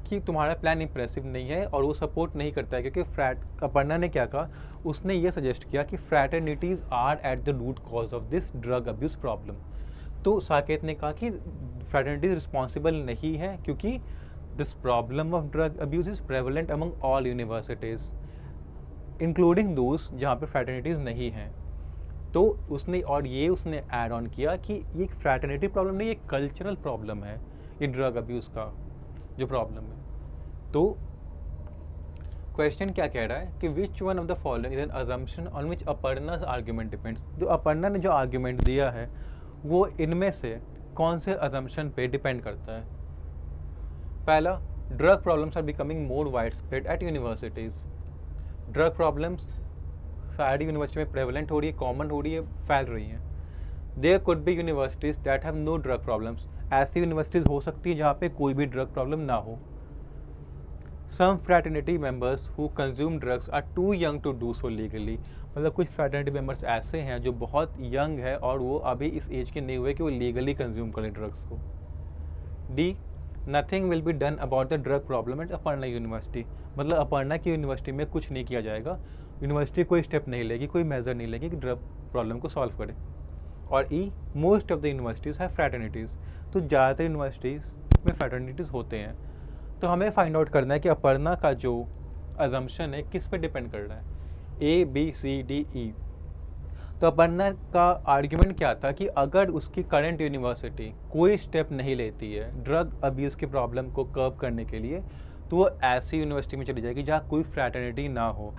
कि तुम्हारा प्लान इंप्रेसिव नहीं है और वो सपोर्ट नहीं करता है क्योंकि अपर्णा ने क्या कहा, उसने ये सजेस्ट किया कि fraternities are at the root cause of this drug abuse problem. तो साकेत ने कहा कि फ्रैटर्निटीज रिस्पॉन्सिबल नहीं है क्योंकि this problem of drug abuse is prevalent among all universities including those जहाँ पे फ्रैटर्निटीज़ नहीं हैं। तो उसने ऐड ऑन किया कि ये एक फ्रैटर्निटी प्रॉब्लम नहीं, ये कल्चरल प्रॉब्लम है, ये ड्रग अब्यूज़ का जो प्रॉब्लम है। तो क्वेश्चन क्या कह रहा है कि which one of the following is an assumption on which Aparna's argument depends. जो अपर्णा ने जो आर्ग्यूमेंट दिया है वो इनमें से कौन से अजम्पशन पे डिपेंड करता है। पहला, drug problems are becoming more wide spread at universities. Drug problems सारी यूनिवर्सिटी में प्रेवलेंट हो रही है, कॉमन हो रही है, फैल रही हैं। There could be universities that have no drug problems. ऐसी यूनिवर्सिटीज़ हो सकती है जहाँ पे कोई भी ड्रग प्रॉब्लम ना हो। Some fraternity members who consume drugs are too young to do so legally. मतलब कुछ फ्रैटर्निटी मेंबर्स ऐसे हैं जो बहुत यंग है और वो अभी इस एज के नहीं हुए कि वो लीगली कंज्यूम करें ड्रग्स को। D, nothing will be done about the drug problem eight Aparna university. मतलब अपर्णा की यूनिवर्सिटी में कुछ नहीं किया जाएगा, यूनिवर्सिटी कोई स्टेप नहीं लेगी, कोई मेजर नहीं लेगी कि ड्रग प्रॉब्लम को सॉल्व करे। और ई, मोस्ट ऑफ द यूनिवर्सिटीज़ है फ्रैटर्निटीज़। तो ज़्यादातर यूनिवर्सिटीज़ में फ्रैटर्निटीज़ होते हैं। तो हमें फाइंड आउट करना है कि अपर्णा का जो अजम्पशन है किस पे डिपेंड कर रहा है, ए बी सी डी ई। तो अपर्णा का आर्ग्यूमेंट क्या था कि अगर उसकी करंट यूनिवर्सिटी कोई स्टेप नहीं लेती है ड्रग अब्यूज़ की प्रॉब्लम को कर्ब करने के लिए तो वो ऐसी यूनिवर्सिटी में चली जाएगी जहाँ कोई फ्रैटर्निटी ना हो,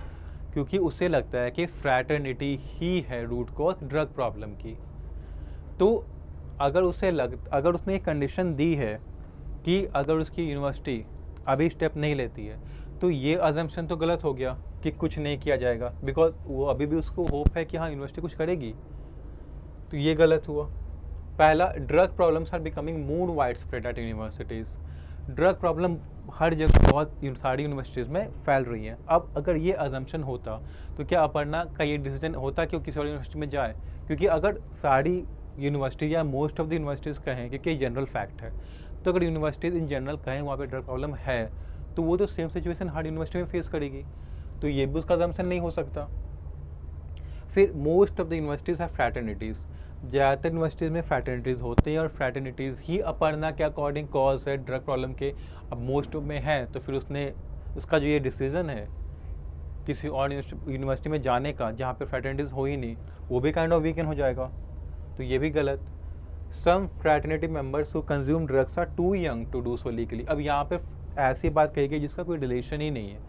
क्योंकि उसे लगता है कि फ्रैटर्निटी ही है रूट कॉज ड्रग प्रॉब्लम की। तो अगर उसने एक कंडीशन दी है कि अगर उसकी यूनिवर्सिटी अभी स्टेप नहीं लेती है तो ये अजम्पशन तो गलत हो गया कि कुछ नहीं किया जाएगा, बिकॉज वो अभी भी उसको होप है कि हाँ यूनिवर्सिटी कुछ करेगी। तो ये गलत हुआ। पहला, drug problems are becoming more wide spread at universities. Drug problem हर जगह बहुत सारी यूनिवर्सिटीज़ में फैल रही हैं। अब अगर ये अजम्पशन होता तो क्या अपर्णा का ये डिसीजन होता कि वो किसी और यूनिवर्सिटी में जाए, क्योंकि अगर सारी यूनिवर्सिटी या मोस्ट ऑफ द यूनिवर्सिटीज़ कहें, क्योंकि जनरल फैक्ट है, तो अगर यूनिवर्सिटीज़ इन जनरल कहें वहाँ पे ड्रग प्रॉब्लम है तो वो तो सेम सिचुएशन हर यूनिवर्सिटी में फेस करेगी, तो ये भी उसका अजम्पशन नहीं हो सकता। फिर मोस्ट ऑफ द यूनिवर्सिटीज़ है फ्रैटर्निटीज़। ज़्यादातर यूनिवर्सिटीज़ में फ्रैटर्निटीज़ होते हैं और फ्रैटर्निटीज़ ही अपर्णा के अकॉर्डिंग कॉज है ड्रग प्रॉब्लम के। अब मोस्ट में है तो फिर उसका जो ये डिसीज़न है किसी और यूनिवर्सिटी में जाने का जहाँ पे फ्रैटर्निटीज़ हो ही नहीं, वो भी काइंड ऑफ वीकेंड हो जाएगा, तो ये भी गलत। Some fraternity members who consume drugs are too young to do so legally. अब यहाँ पे ऐसी बात कही गई जिसका कोई रिलेशन ही नहीं है,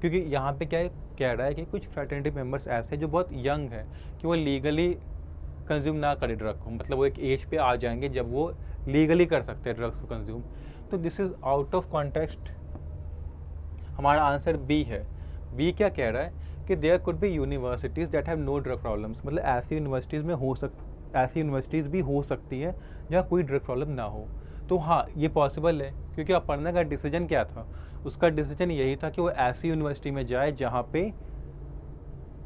क्योंकि यहाँ पे क्या कह रहा है कि कुछ फ्रैटर्निटी मेंबर्स ऐसे जो बहुत यंग है कि वो लीगली कंज्यूम ना करें ड्रग को, मतलब वो एक एज पे आ जाएंगे जब वो लीगली कर सकते हैं ड्रग्स को कंज्यूम। तो this is out of context हमारा आंसर बी है। बी क्या कह रहा है कि there could be universities that have no drug problems, मतलब ऐसी यूनिवर्सिटीज़ में ऐसी यूनिवर्सिटीज़ भी हो सकती है जहाँ कोई ड्रग प्रॉब्लम ना हो। तो हाँ, ये पॉसिबल है, क्योंकि अपर्णा का डिसीजन क्या था, उसका डिसीजन यही था कि वो ऐसी यूनिवर्सिटी में जाए जहाँ पे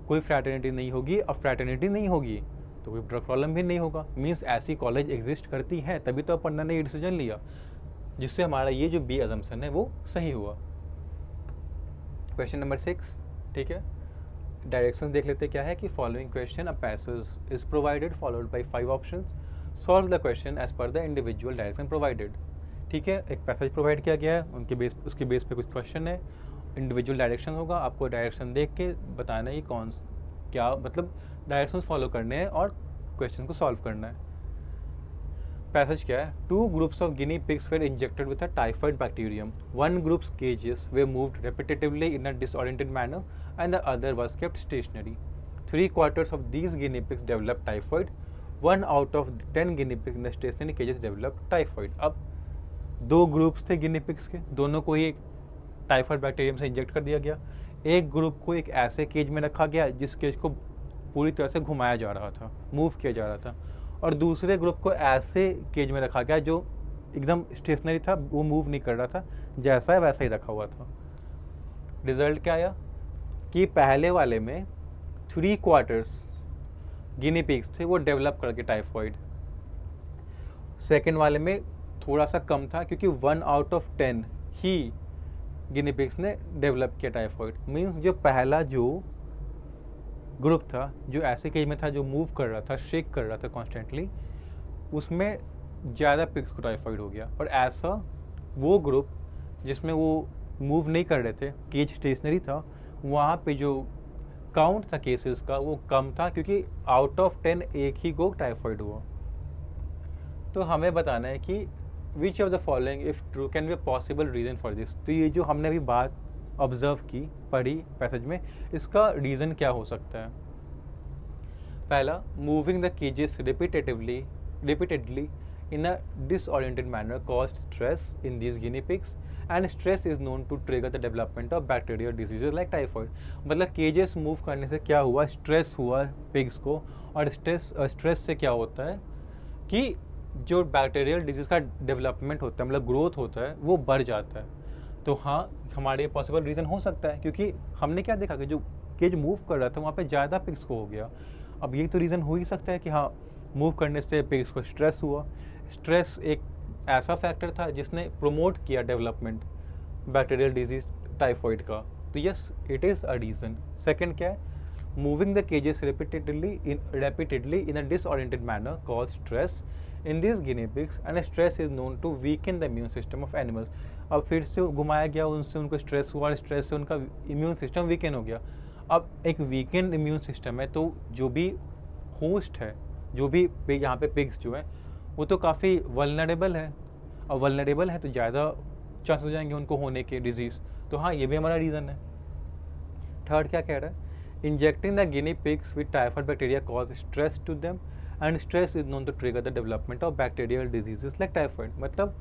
कोई फ्रैटर्निटी नहीं होगी, और फ्रैटर्निटी नहीं होगी तो कोई ड्रग प्रॉब्लम भी नहीं होगा। मीन्स ऐसी कॉलेज एग्जिस्ट करती है, तभी तो अपर्णा ने ये डिसीजन लिया, जिससे हमारा ये जो बी अजम्पशन है वो सही हुआ। क्वेश्चन नंबर 6, ठीक है, डायरेक्शन देख लेते क्या है कि following question a passage is provided followed by 5 options, solve the question as per the individual direction provided. ठीक है, एक पैसेज प्रोवाइड किया गया है, उसके बेस पे कुछ क्वेश्चन है, इंडिविजुअल डायरेक्शन होगा, आपको डायरेक्शन देख के बताना है कौन क्या, मतलब डायरेक्शंस फॉलो करने हैं और क्वेश्चन को सॉल्व करना है। पैसेज क्या है, 2 groups of guinea pigs were injected with a typhoid bacterium. One group's cages were moved repetitively in a disoriented manner and the other was kept stationary. 3/4 of these guinea pigs developed typhoid. 1 out of 10 guinea pigs in the stationary cages developed typhoid. अब 2 groups थे गिनी pigs के, दोनों को ही typhoid bacterium से inject कर दिया गया। एक ग्रुप को एक ऐसे केज में रखा गया जिस केज को पूरी तरह से घुमाया जा रहा था, मूव किया जा रहा था, और दूसरे ग्रुप को ऐसे केज में रखा गया जो एकदम स्टेशनरी था, वो मूव नहीं कर रहा था, जैसा है वैसा ही रखा हुआ था। रिजल्ट क्या आया कि पहले वाले में 3/4 गिनी पिग्स थे वो डेवलप करके टाइफॉइड, सेकेंड वाले में थोड़ा सा कम था क्योंकि 1 out of 10 he Guinea pigs ने डेवलप किया टाइफॉइड। मीन्स जो पहला जो ग्रुप था जो ऐसे केज में था, जो मूव कर रहा था, शेक कर रहा था कॉन्स्टेंटली, उसमें ज़्यादा पिग्स को टाइफॉइड हो गया, और ऐसा वो ग्रुप जिसमें वो मूव नहीं कर रहे थे, केज स्टेशनरी था, वहाँ पे जो काउंट था केसेस का वो कम था, क्योंकि आउट ऑफ 10 एक ही को टाइफॉइड हुआ। तो हमें बताना है कि which of the following if true can be a possible reason for this. तो ये जो हमने अभी बात ऑब्जर्व की, पढ़ी पैसेज में, इसका रीज़न क्या हो सकता है। पहला, moving the cages repeatedly in a disoriented manner caused stress in these guinea pigs, and stress is known to trigger the development of bacterial diseases like typhoid. मतलब केजेस मूव करने से क्या हुआ, स्ट्रेस हुआ पिग्स को, और स्ट्रेस से क्या होता है कि जो बैक्टीरियल डिजीज का डेवलपमेंट होता है, मतलब ग्रोथ होता है, वो बढ़ जाता है। तो हाँ, हमारे पॉसिबल रीज़न हो सकता है, क्योंकि हमने क्या देखा कि जो केज मूव कर रहा था वहाँ पे ज़्यादा पिग्स को हो गया। अब ये तो रीज़न हो ही सकता है कि हाँ, मूव करने से पिग्स को स्ट्रेस हुआ। स्ट्रेस एक ऐसा फैक्टर था जिसने प्रोमोट किया डेवलपमेंट बैक्टीरियल डिजीज टाइफॉइड का। तो yes, it is a reason. Second क्या है, moving the cages repeatedly in a disoriented manner cause stress in these guinea pigs, and stress is known to weaken the immune system of animals. अब फिर से घुमाया गया, उनसे उनको stress हुआ, और स्ट्रेस से उनका इम्यून सिस्टम वीकन हो गया। अब एक वीकेंड इम्यून सिस्टम है, तो जो भी होस्ट है, जो भी यहाँ पे पिग्स जो है, वो तो काफ़ी वल्नरेबल है, और वल्नरेबल है तो ज़्यादा चांस हो जाएंगे उनको होने के डिजीज़। तो हाँ, ये भी हमारा रीज़न है। थर्ड क्या कह रहा है, injecting the guinea pigs with typhoid bacteria cause stress to them, and stress is known to trigger the development of bacterial diseases like typhoid. मतलब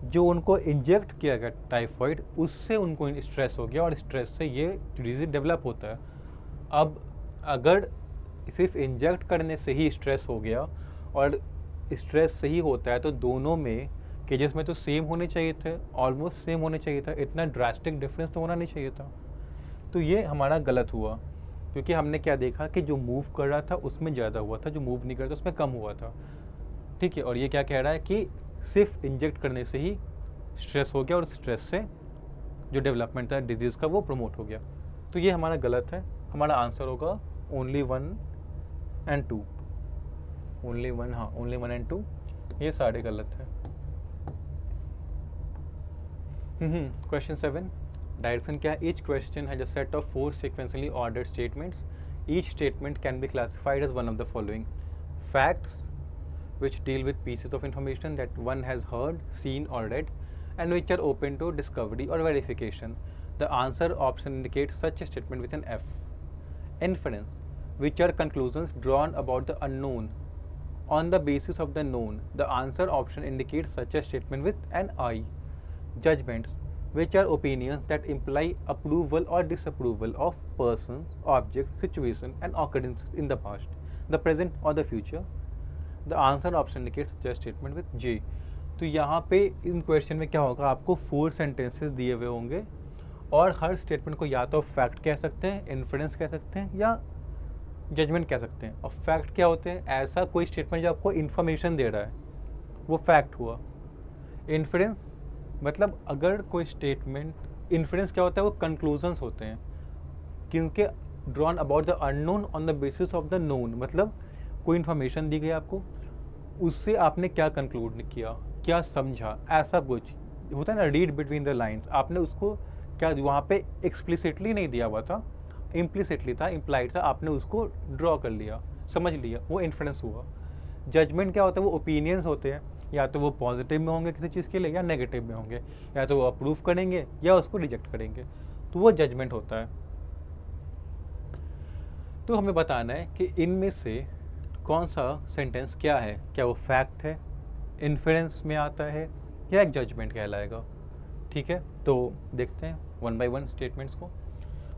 जो उनको इंजेक्ट किया गया टाइफाइड, उससे उनको स्ट्रेस हो गया, और स्ट्रेस से ये डिजीज डेवलप होता है। अब अगर सिर्फ इंजेक्ट करने से ही स्ट्रेस हो गया और स्ट्रेस सही होता है, तो दोनों में केजेस में तो सेम होने चाहिए थे, ऑलमोस्ट सेम होने चाहिए था, इतना ड्रास्टिक डिफरेंस तो होना नहीं चाहिए था। तो ये हमारा गलत हुआ, क्योंकि हमने क्या देखा कि जो मूव कर रहा था उसमें ज़्यादा हुआ था, जो मूव नहीं कर रहा था उसमें कम हुआ था। ठीक है, और ये क्या कह रहा है कि सिर्फ इंजेक्ट करने से ही स्ट्रेस हो गया, और स्ट्रेस से जो डेवलपमेंट था डिजीज़ का वो प्रमोट हो गया। तो ये हमारा गलत है। हमारा आंसर होगा ओनली 1 and 2। ओनली 1, हाँ, ओनली 1 and 2, ये सारे गलत है। क्वेश्चन 7, डायरेक्शन क्या है। Each question has a set of 4 sequentially ordered statements. Each statement can be classified as one of the following: facts, which deal with pieces of information that one has heard, seen or read, and which are open to discovery or verification. The answer option indicates such a statement with an F. Inference, which are conclusions drawn about the unknown on the basis of the known. The answer option indicates such a statement with an I. Judgments, which are opinions that imply approval or disapproval of persons, objects, situation and occurrences in the past, the present or the future. The answer option indicates such a statement with J. तो यहाँ पे इन question में क्या होगा, आपको 4 sentences दिए हुए होंगे और हर स्टेटमेंट को या तो फैक्ट कह सकते हैं, इन्फ्रेंस कह सकते हैं या जजमेंट कह सकते हैं. और फैक्ट क्या होते हैं, ऐसा कोई स्टेटमेंट जो आपको इन्फॉर्मेशन दे रहा है, वो फैक्ट हुआ. इन्फ्रेंस मतलब अगर कोई स्टेटमेंट, इन्फ्रेंस क्या होता है, वो कंक्लूजन्स होते हैं किनके, drawn about the unknown on the basis of the known. मतलब कोई इन्फॉर्मेशन दी गई आपको, उससे आपने क्या कंक्लूड किया, क्या समझा, ऐसा कुछ होता है ना, रीड बिटवीन द लाइन्स. आपने उसको क्या वहाँ पे एक्सप्लिसिटली नहीं दिया हुआ था, इम्प्लिसिटली था, इम्प्लाइड था, आपने उसको ड्रॉ कर लिया, समझ लिया, वो इन्फ्रेंस हुआ. जजमेंट क्या होता है, वो ओपिनियंस होते हैं, या तो वो पॉजिटिव में होंगे किसी चीज़ के लिए या नेगेटिव में होंगे, या तो वो अप्रूव करेंगे या उसको रिजेक्ट करेंगे, तो वो जजमेंट होता है. तो हमें बताना है कि इनमें से कौन सा सेंटेंस क्या है, क्या वो फैक्ट है, इन्फ्रेंस में आता है या एक जजमेंट कहलाएगा. ठीक है, तो देखते हैं 1 by 1 स्टेटमेंट्स को.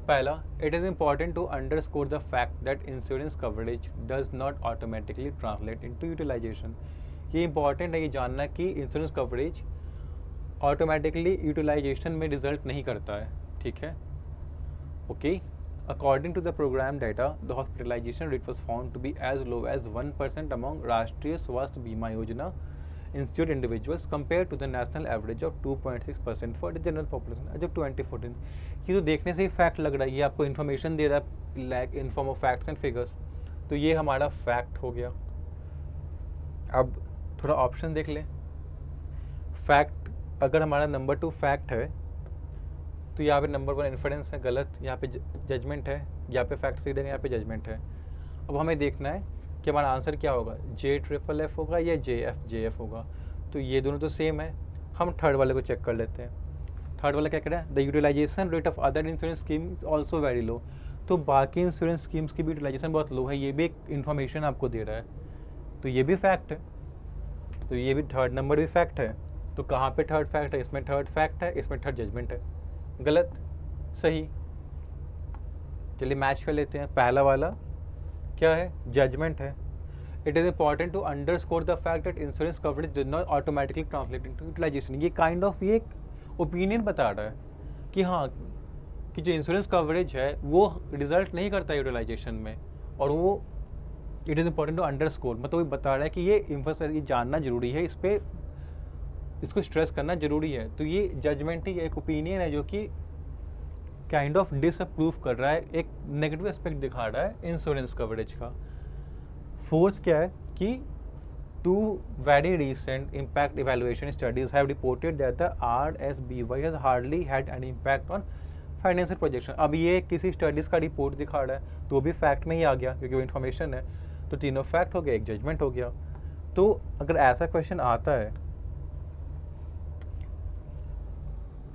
पहला, it is important to underscore the fact that insurance coverage does not automatically translate into utilization. ये इंपॉर्टेंट है ये जानना कि इंश्योरेंस कवरेज ऑटोमेटिकली यूटिलाइजेशन में रिजल्ट नहीं करता है. ठीक है, okay. According to the program data, the hospitalization rate was found to be as low as 1% among Rashtriya Swasthya Bima Yojana insured individuals compared to the national average of 2.6% for the general population as of 2014. ये तो देखने से ही fact लग रहा है, ये आपको information दे रहा है like in form of facts and figures. तो ये हमारा फैक्ट हो गया. अब थोड़ा ऑप्शन देख लें. फैक्ट, अगर हमारा नंबर 2 फैक्ट है तो यहाँ पे नंबर 1 इन्फ्रेंस है, गलत. यहाँ पे जजमेंट है, यहाँ पे फैक्ट सही देंगे, यहाँ पे जजमेंट है. अब हमें देखना है कि हमारा आंसर क्या होगा, JFFF होगा या JF होगा. तो ये दोनों तो सेम है. हम थर्ड वाले को चेक कर लेते हैं. थर्ड वाला क्या कह रहा है, the utilization rate of other insurance scheme is also very low. तो बाकी इंश्योरेंस स्कीम्स की भी यूटिलाइजेशन बहुत लो है, ये भी एक इन्फॉर्मेशन आपको दे रहा है, तो ये भी फैक्ट है. तो ये भी थर्ड नंबर भी फैक्ट है. तो कहाँ पे थर्ड फैक्ट है, इसमें थर्ड फैक्ट है, इसमें थर्ड जजमेंट है. गलत, सही. चलिए मैच कर लेते हैं. पहला वाला क्या है, जजमेंट है. It is important to underscore the fact that insurance coverage does not automatically translate into utilization. ये काइंड ऑफ ये एक ओपिनियन बता रहा है कि हाँ, कि जो इंश्योरेंस कवरेज है वो रिजल्ट नहीं करता यूटिलाइजेशन में, और वो it is important to underscore, मतलब वो बता रहा है कि ये जानना जरूरी है, इस पर इसको स्ट्रेस करना जरूरी है. तो ये जजमेंट ही एक ओपिनियन है जो कि काइंड ऑफ डिसअप्रूव कर रहा है, एक नेगेटिव एस्पेक्ट दिखा रहा है इंश्योरेंस कवरेज का. फोर्थ क्या है कि 2 very recent impact evaluation studies have reported that the RSBY has hardly had an impact on financial projection. अब ये किसी स्टडीज़ का रिपोर्ट दिखा रहा है, तो भी फैक्ट में ही आ गया क्योंकि वो इन्फॉर्मेशन है. तो तीनों फैक्ट हो गया, एक जजमेंट हो गया. तो अगर ऐसा क्वेश्चन आता है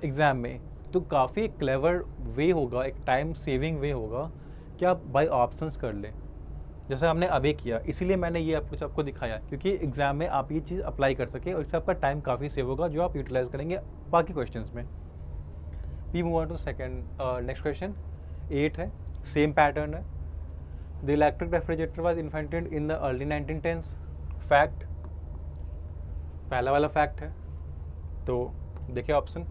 एग्ज़ाम में, तो काफ़ी क्लेवर वे होगा, एक टाइम सेविंग वे होगा कि आप बाय ऑप्शंस कर लें, जैसे हमने अभी किया. इसीलिए मैंने ये कुछ आपको दिखाया क्योंकि एग्ज़ाम में आप ये चीज़ अप्लाई कर सकें और इससे आपका टाइम काफ़ी सेव होगा जो आप यूटिलाइज करेंगे बाकी क्वेश्चंस में. We move on to second next question. 8 है, सेम पैटर्न है. The electric refrigerator was invented in the early 1910s. Fact, पहला वाला फैक्ट है. तो देखिए option,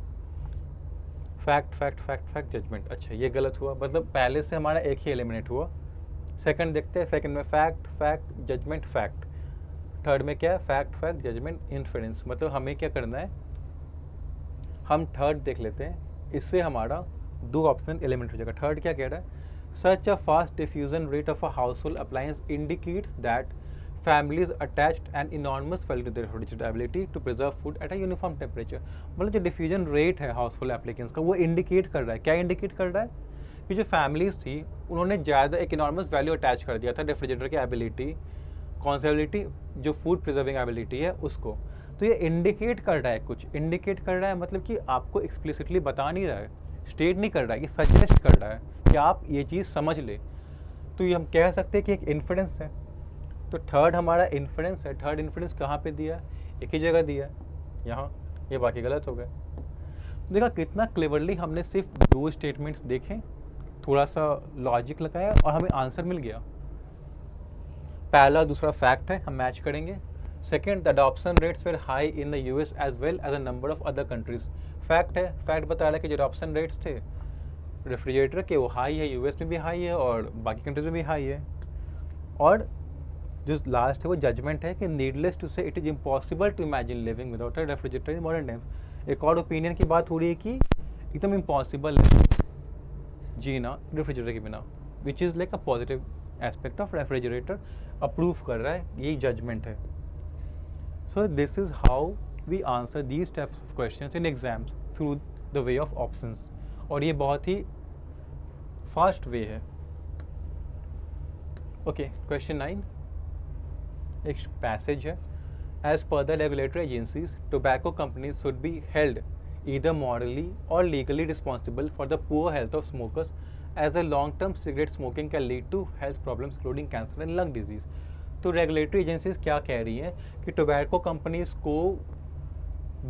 fact fact fact fact judgement. अच्छा, ये गलत हुआ, मतलब पहले से हमारा एक ही एलिमिनेट हुआ. सेकंड देखते हैं, सेकंड में fact fact judgement fact. Third में क्या है, फैक्ट फैक्ट जजमेंट इन्फ्रेंस. मतलब हमें क्या करना है, हम थर्ड देख लेते हैं, इससे हमारा 2 ऑप्शन एलिमिनेट हो जाएगा. थर्ड क्या कह रहा है, such a fast diffusion rate of a household appliance indicates that families attached an enormous value to their refrigerator ability to preserve food at a uniform temperature. मतलब जो diffusion rate है house hold applicants का, वो indicate कर रहा है, क्या indicate कर रहा है कि जो फैमिलीज थी उन्होंने ज़्यादा एक इनॉर्मस वैल्यू अटैच कर दिया था रेफ्रिजरेटर की एबिलिटी. कौन सी एबिलिटी, जो फूड प्रिजर्विंग एबिलिटी है उसको. तो ये इंडिकेट कर रहा है, कुछ इंडिकेट कर रहा है, मतलब कि आपको एक्सप्लिसिटली बता नहीं रहा है, स्टेट नहीं कर रहा है, ये सजेस्ट कर रहा है कि आप ये चीज़ समझ ले. तो ये हम कह सकते हैं कि एक इन्फ्रेंस है. तो थर्ड हमारा इन्फ्रेंस है. थर्ड इन्फ्रेंस कहाँ पे दिया है, एक ही जगह दिया है, यहाँ. ये बाकी गलत हो गए. देखा कितना क्लेवरली हमने सिर्फ 2 स्टेटमेंट्स देखे, थोड़ा सा लॉजिक लगाया और हमें आंसर मिल गया। पहला दूसरा फैक्ट है, हम मैच करेंगे। Second, the adoption rates were high in the US as well as a number of other countries. Fact है, फैक्ट बता रहा है कि जो अडॉप्शन रेट्स थे रेफ्रिजरेटर के वो हाई है, यूएस में भी हाई है और बाकी कंट्रीज में भी हाई है। और जो लास्ट है वो जजमेंट है कि needless to say it is impossible to imagine living without a refrigerator in modern times. एक और ओपिनियन की बात हो रही है कि एकदम इम्पॉसिबल है जीना रेफ्रिजरेटर के बिना, which is like a positive aspect of refrigerator, approve कर रहा है, यही जजमेंट है। So this is how we answer these types of questions in exams through the way of options, और ये बहुत ही फास्ट वे है। ओके, क्वेश्चन 9 एक पैसेज है। As per the regulatory agencies tobacco companies should be held either morally or legally responsible for the poor health of smokers, as a long-term cigarette smoking can lead to health problems including cancer and lung disease। तो regulatory agencies क्या कह रही हैं कि tobacco companies को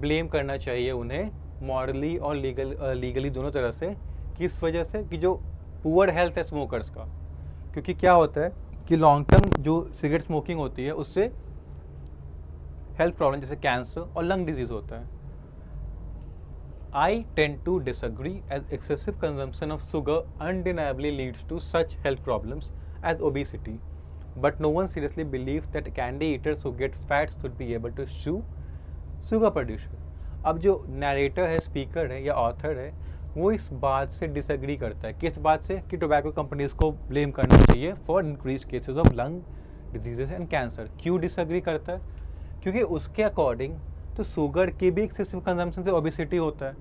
blame करना चाहिए उन्हें मॉरली और लीगली दोनों तरह से। किस वजह से? कि जो पुअर हेल्थ है स्मोकर्स का, क्योंकि क्या होता है कि लॉन्ग टर्म जो सिगरेट स्मोकिंग होती है उससे हेल्थ प्रॉब्लम जैसे कैंसर और लंग डिजीज होता है। I tend to disagree, as excessive consumption of sugar undeniably leads to such health problems as obesity, but no one seriously believes that candy eaters who get fat should be able to sue sugar producers। अब जो narrator है, speaker है या author है, वो इस बात से डिसएग्री करता है। किस बात से? कि टोबैको कंपनीज को ब्लेम करना चाहिए for increase cases of lung diseases and cancer. क्यों डिसएग्री करता है? क्योंकि उसके अकॉर्डिंग तो शुगर की भी एक्सेसिव कंजम्पशन से ओबेसिटी होता है,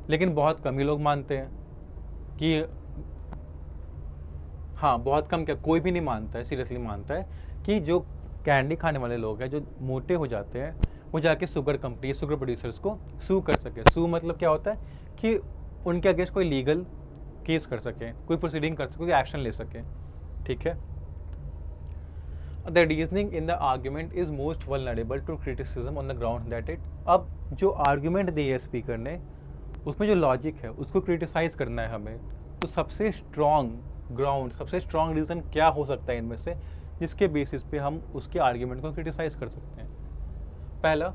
लेकिन बहुत कम ही लोग मानते हैं कि हाँ, बहुत कम, क्या कोई भी नहीं मानता है, सीरियसली मानता है कि जो कैंडी खाने वाले लोग हैं जो मोटे हो जाते हैं वो जाके शुगर कंपनी, शुगर प्रोड्यूसर्स को सू कर सके। सू मतलब क्या होता है कि उनके अगेंस्ट कोई लीगल केस कर सके, कोई प्रोसीडिंग कर सके, कोई एक्शन ले सके। ठीक है। The reasoning in the argument is most vulnerable to criticism on the ground that it। अब जो आर्ग्यूमेंट दी है स्पीकर ने उसमें जो लॉजिक है उसको क्रिटिसाइज करना है हमें, तो सबसे स्ट्रॉन्ग ग्राउंड, सबसे स्ट्रॉन्ग रीज़न क्या हो सकता है इनमें से जिसके बेसिस पे हम उसके आर्ग्यूमेंट को क्रिटिसाइज कर सकते हैं? पहला,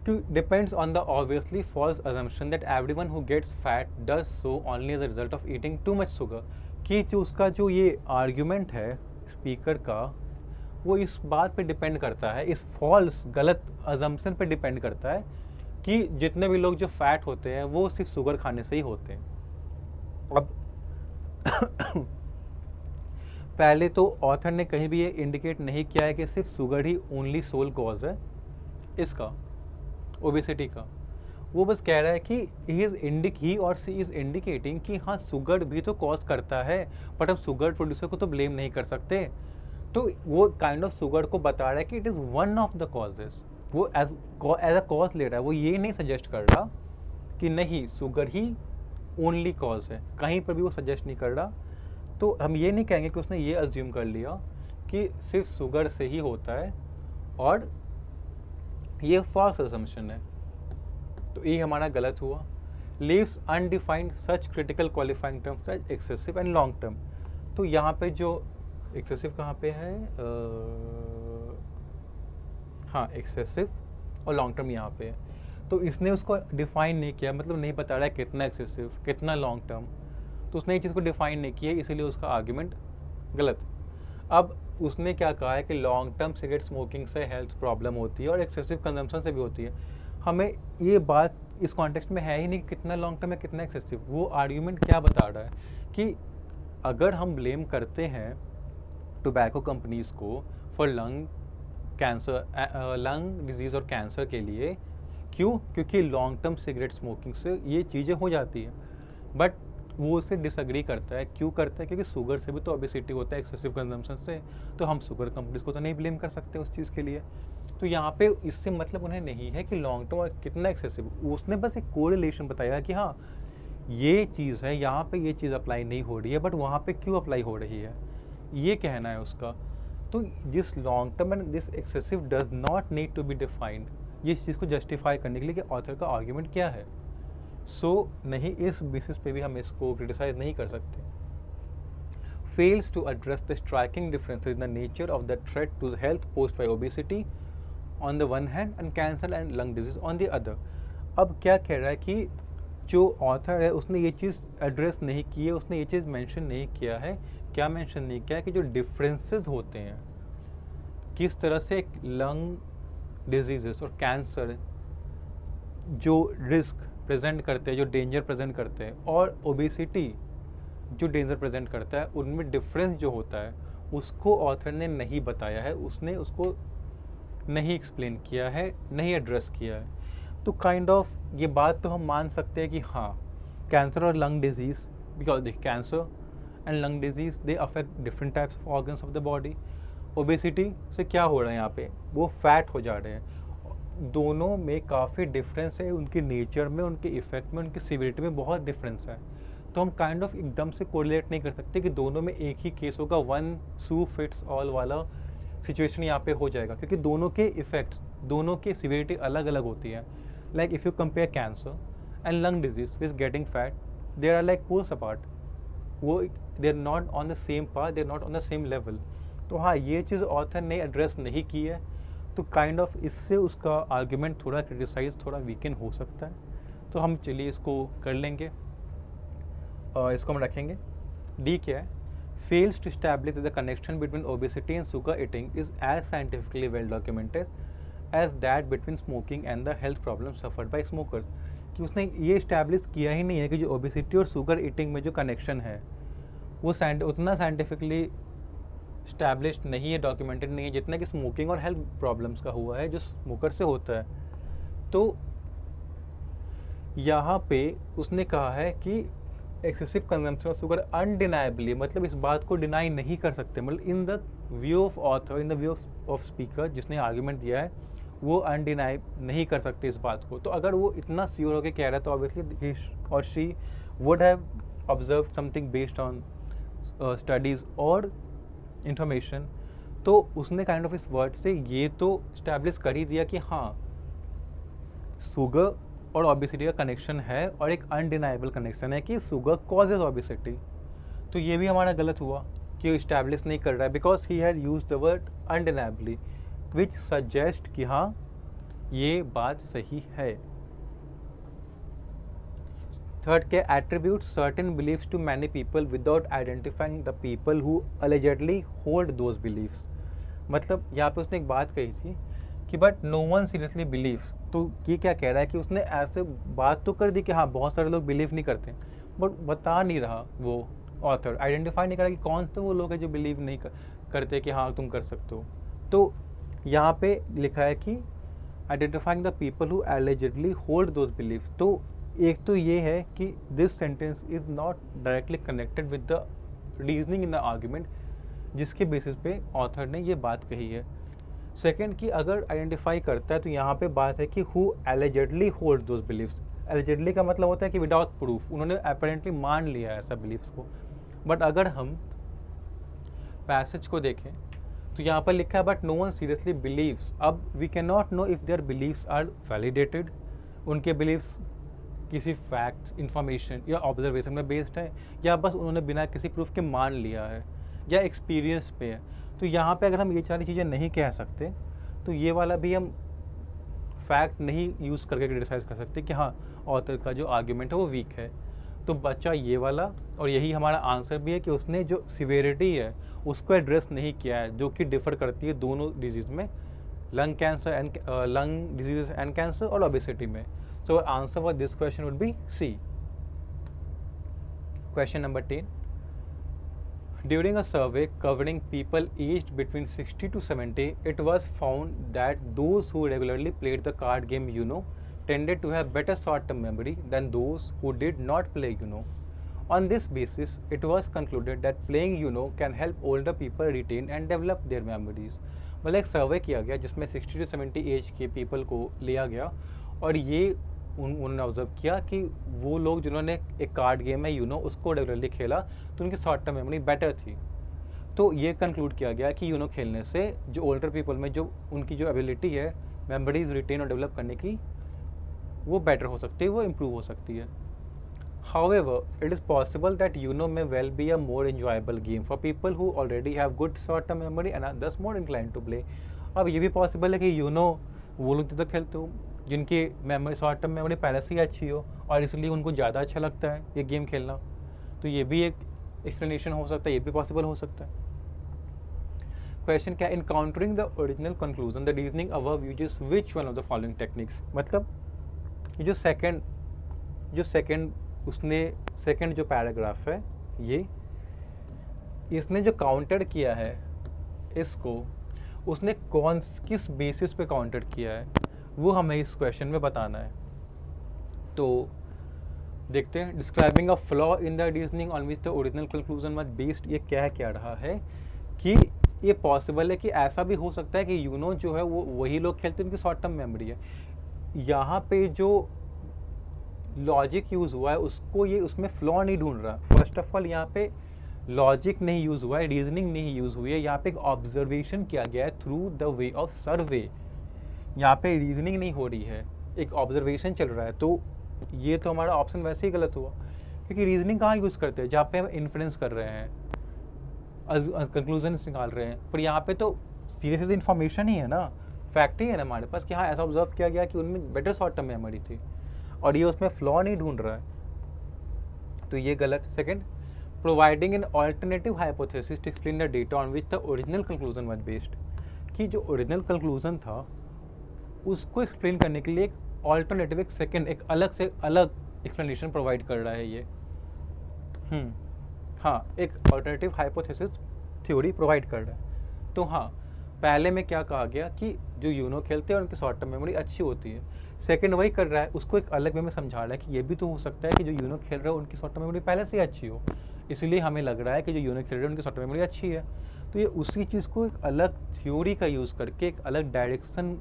to depends on the obviously false assumption that everyone who gets fat does so only as a result of eating too much sugar। कि जो उसका जो ये आर्ग्यूमेंट है स्पीकर का, वो इस बात पे डिपेंड करता है, इस फॉल्स गलत अजम्पशन पे डिपेंड करता है कि जितने भी लोग जो फैट होते हैं वो सिर्फ शुगर खाने से ही होते हैं। अब पहले तो ऑथर ने कहीं भी ये इंडिकेट नहीं किया है कि सिर्फ शुगर ही ओनली सोल कॉज है इसका, ओबेसिटी का। वो बस कह रहा है कि ही और सी इज़ इंडिकेटिंग कि हाँ, शुगर भी तो कॉज करता है, बट अब शुगर प्रोड्यूसर को तो ब्लेम नहीं कर सकते। तो वो काइंड ऑफ शुगर को बता रहा है कि it is one of the causes, वो एज अ कॉज ले रहा है। वो ये नहीं सजेस्ट कर रहा कि नहीं शुगर ही ओनली कॉज है, कहीं पर भी वो सजेस्ट नहीं कर रहा। तो हम ये नहीं कहेंगे कि उसने ये अज्यूम कर लिया कि सिर्फ शुगर से ही होता है, और ये फॉल्स असम्पशन है, तो ये हमारा गलत हुआ। Leaves undefined such critical qualifying terms as excessive and long term. तो यहाँ पे जो एक्सेसिव कहाँ पे है, हाँ, एक्सेसिव और लॉन्ग टर्म यहाँ पे है। तो इसने उसको डिफाइन नहीं किया, मतलब नहीं बता रहा है कितना एक्सेसिव कितना लॉन्ग टर्म, तो उसने ये चीज़ को डिफाइन नहीं किया, इसीलिए उसका आर्ग्यूमेंट गलत। अब उसने क्या कहा है कि लॉन्ग टर्म सिगरेट स्मोकिंग से हेल्थ प्रॉब्लम होती है और एक्सेसिव कंजम्पशन से भी होती है। हमें ये बात इस कॉन्टेक्स्ट में है ही नहीं कितना लॉन्ग टर्म है कितना एक्सेसिव। वो आर्ग्यूमेंट क्या बता रहा है कि अगर हम ब्लेम करते हैं टोबैको कंपनीज़ को for lung cancer, lung disease और कैंसर के लिए, क्यों? क्योंकि लॉन्ग टर्म सिगरेट स्मोकिंग से ये चीज़ें हो जाती हैं। बट वो उससे डिसएग्री करता है। क्यों करता है? क्योंकि शुगर से भी तो ओबेसिटी होता है एक्सेसिव कंजम्पशन से, तो हम शुगर कंपनीज को तो नहीं ब्लेम कर सकते उस चीज़ के लिए। तो यहाँ पे इससे मतलब उन्हें नहीं है कि लॉन्ग टर्म और कितना एक्सेसिव, उसने बस एक कोरिलेशन बताया कि हाँ ये चीज़ है, यहाँ पे ये चीज़ अप्लाई नहीं हो रही है, बट वहाँ पे क्यों अप्लाई हो रही है, ये कहना है उसका। तो this long term and this excessive does not need to be defined, ये चीज़ को जस्टिफाई करने के लिए कि ऑथर का आर्ग्यूमेंट क्या है। सो नहीं, इस बेसिस पे भी हम इसको क्रिटिसाइज नहीं कर सकते. Fails to address the striking differences in the nature of the threat to health posed by obesity on the one hand and cancer and lung disease on the other. अब क्या कह रहा है कि जो ऑथर है उसने ये चीज़ एड्रेस नहीं की है, उसने ये चीज़ मेंशन नहीं किया है. क्या मेंशन नहीं किया है कि जो डिफरेंसेस होते हैं, किस तरह से लंग डिजीजेस और कैंसर जो रिस्क प्रेजेंट करते हैं, जो डेंजर प्रेजेंट करते हैं, और ओबेसिटी जो डेंजर प्रेजेंट करता है, उनमें डिफरेंस जो होता है उसको ऑथर ने नहीं बताया है, उसने उसको नहीं एक्सप्लेन किया है, नहीं एड्रेस किया है. तो काइंड ऑफ ये बात तो हम मान सकते हैं कि हाँ, कैंसर और lung disease, because cancer and lung disease they affect different types of organs of the body. Obesity से क्या हो रहा है यहाँ पे, वो फैट हो जा रहे हैं. दोनों में काफ़ी डिफरेंस है, उनके नेचर में, उनके इफेक्ट में, उनकी सिविरिटी में बहुत डिफरेंस है. तो हम काइंड ऑफ एकदम से कोरिलेट नहीं कर सकते कि दोनों में एक ही केस होगा, वन शू फिट्स ऑल वाला सिचुएशन यहाँ पे हो जाएगा, क्योंकि दोनों के इफेक्ट्स, दोनों की सिविरिटी अलग अलग होती है. Like if you compare cancer and lung disease with getting fat, there are like poles apart. वो they are not on the same path, they are not on the same level. तो हाँ, ये चीज़ author ने address नहीं की है, तो kind of इससे उसका आर्ग्यूमेंट थोड़ा क्रिटिसाइज, थोड़ा वीकन हो सकता है. तो हम चलिए इसको कर लेंगे, इसको हम रखेंगे. डी क्या है, fails to establish the connection between obesity and sugar eating is as scientifically well documented as that between smoking and the health problem suffered by smokers. कि उसने ये इस्टेब्लिश किया ही नहीं है कि जो ओबेसिटी और शुगर ईटिंग में जो कनेक्शन है वो उतना साइंटिफिकली स्टैब्लिश्ड नहीं है, डॉक्यूमेंटेड नहीं है, जितना कि स्मोकिंग और हेल्थ प्रॉब्लम्स का हुआ है जो स्मोकर से होता है. तो यहाँ पे उसने कहा है कि excessive consumption of sugar undeniably, मतलब इस बात को डिनाई नहीं कर सकते, मतलब in the view of author, in the view of speaker जिसने आर्ग्यूमेंट दिया है, वो अनडिनाई नहीं कर सकते इस बात को. तो अगर वो इतना श्योर होकर कह रहा है तो ऑब्वियसली ही और she would have observe something based on studies और इंफॉर्मेशन. तो उसने काइंड ऑफ इस वर्ड से ये तो इस्टेब्लिश कर ही दिया कि हाँ, शुगर और ओबेसिटी का कनेक्शन है, और एक अनडिनाइबल कनेक्शन है कि शुगर कॉजेज ओबेसिटी. तो ये भी हमारा गलत हुआ कि इस्टेब्लिश नहीं कर रहा है, because he had used the word undeniably, which suggest कि हाँ, ये बात सही है. थर्ड के attribute certain beliefs to many people without identifying the people who allegedly hold those beliefs. मतलब यहाँ पे उसने एक बात कही थी कि but no one seriously believes. तो ये क्या कह रहा है कि उसने ऐसे बात तो कर दी कि हाँ, बहुत सारे लोग बिलीव नहीं करते, बट बता नहीं रहा वो ऑथर, आइडेंटिफाई नहीं कर रहा कि कौन से वो लोग हैं जो बिलीव नहीं करते कि हाँ तुम कर सकते हो. तो यहाँ पे लिखा है कि identifying the people who allegedly hold those beliefs. तो एक तो ये है कि this sentence is not directly connected with the reasoning in the argument जिसके बेसिस पे ऑथर ने ये बात कही है. सेकेंड कि अगर आइडेंटिफाई करता है तो यहाँ पे बात है कि who allegedly hold those beliefs. Allegedly का मतलब होता है कि विदाउट प्रूफ, उन्होंने अपेरेंटली मान लिया है ऐसा बिलीव्स को. बट अगर हम पैसेज को देखें तो यहाँ पर लिखा है but no one seriously believes. अब we can not know if their beliefs are validated, उनके बिलीव्स किसी फैक्ट, इंफॉर्मेशन या ऑब्जर्वेशन में बेस्ड है, या बस उन्होंने बिना किसी प्रूफ के मान लिया है, या एक्सपीरियंस पे है. तो यहाँ पे अगर हम ये सारी चीज़ें नहीं कह सकते तो ये वाला भी हम फैक्ट नहीं यूज़ करके क्रिटिसाइज कर सकते कि हाँ, ऑथर का जो आर्ग्यूमेंट है वो वीक है. तो बच्चा ये वाला, और यही हमारा आंसर भी है कि उसने जो सिवियरिटी है उसको एड्रेस नहीं किया है, जो कि डिफर करती है दोनों डिजीज़ में, lung cancer and lung disease and cancer और ओबेसिटी में. So answer for this question would be C. Question number 10. During a survey covering people aged between 60 to 70, it was found that those who regularly played the card game Uno tended to have better short-term memory than those who did not play Uno. On this basis, it was concluded that playing Uno can help older people retain and develop their memories. मतलब एक सर्वे किया गया जिसमें 60 to 70 as के people को लिया गया, और ये उन्होंने ऑब्जर्व किया कि वो लोग जिन्होंने एक कार्ड गेम है यूनो उसको रेगुलरली खेला तो उनकी शॉर्ट टर्म मेमोरी बेटर थी. तो ये कंक्लूड किया गया कि यूनो खेलने से जो ओल्डर पीपल में जो उनकी जो एबिलिटी है मेमोरीज रिटेन और डेवलप करने की, वो बेटर हो सकती है, वो इम्प्रूव हो सकती है. However, it is possible that UNO may well be a more enjoyable game for people who already have good short-term memory and are thus more inclined to play. अब ये भी पॉसिबल है कि यूनो वो लोग तो खेलते हो जिनकी मेमोरी शॉर्ट टर्म मेमोरी पहले से ही अच्छी हो और इसलिए उनको ज़्यादा अच्छा लगता है ये गेम खेलना. तो ये भी एक एक्सप्लेनेशन हो सकता है, ये भी पॉसिबल हो सकता है. क्वेश्चन क्या, encountering the original conclusion the reasoning above uses which one of the following techniques. मतलब ये जो सेकंड उसने सेकंड जो पैराग्राफ है ये इसने जो काउंटर किया है इसको उसने किस बेसिस पे काउंटर किया है वो हमें इस क्वेश्चन में बताना है. तो देखते हैं. Describing a flaw in the reasoning on which the original conclusion was based. ये क्या रहा है कि ये पॉसिबल है कि ऐसा भी हो सकता है कि यूनो जो है वो वही लोग खेलते हैं उनकी शॉर्ट टर्म मेमोरी है. यहाँ पे जो लॉजिक यूज़ हुआ है उसको ये उसमें फ्लॉ नहीं ढूंढ रहा. फर्स्ट ऑफ ऑल यहाँ पे लॉजिक नहीं यूज़ हुआ है, रीजनिंग नहीं यूज़ हुई है, यहाँ पे एक ऑब्जर्वेशन किया गया है थ्रू द वे ऑफ सर्वे. यहाँ पे रीजनिंग नहीं हो रही है, एक ऑब्जर्वेशन चल रहा है. तो ये तो हमारा ऑप्शन वैसे ही गलत हुआ क्योंकि रीजनिंग कहाँ यूज़ करते हैं जहाँ पे हम इन्फ्रेंस कर रहे हैं, कंक्लूजन निकाल रहे हैं. पर यहाँ पे तो सीधे इन्फॉर्मेशन ही है ना, फैक्ट ही है ना हमारे पास कि हाँ ऐसा ऑब्जर्व किया गया कि उनमें बेटर शॉर्ट टर्म मेमोरी थी और ये उसमें फ्लॉ नहीं ढूंढ रहा है. तो ये गलत. Second, providing an alternative hypothesis to explain the data on which the original conclusion was based. कि जो ओरिजिनल कंक्लूजन था उसको एक्सप्लेन करने के लिए एक ऑल्टरनेटिव एक अलग से अलग एक्सप्लेनेशन प्रोवाइड कर रहा है ये. हाँ, एक ऑल्टरनेटिव हाइपोथेसिस थ्योरी प्रोवाइड कर रहा है. तो हाँ, पहले में क्या कहा गया कि जो यूनो खेलते हैं उनकी शॉर्ट टर्म मेमोरी अच्छी होती है. सेकंड वही कर रहा है, उसको एक अलग वे में समझा रहा है कि ये भी तो हो सकता है कि जो यूनो खेल रहे हो उनकी शॉर्ट टर्म मेमोरी पहले से ही अच्छी हो, इसलिए हमें लग रहा है कि जो यूनो खेल रहे हैं उनकी शॉर्ट टर्म मेमोरी अच्छी है. तो ये उसी चीज़ को एक अलग थ्योरी का यूज़ करके एक अलग डायरेक्शन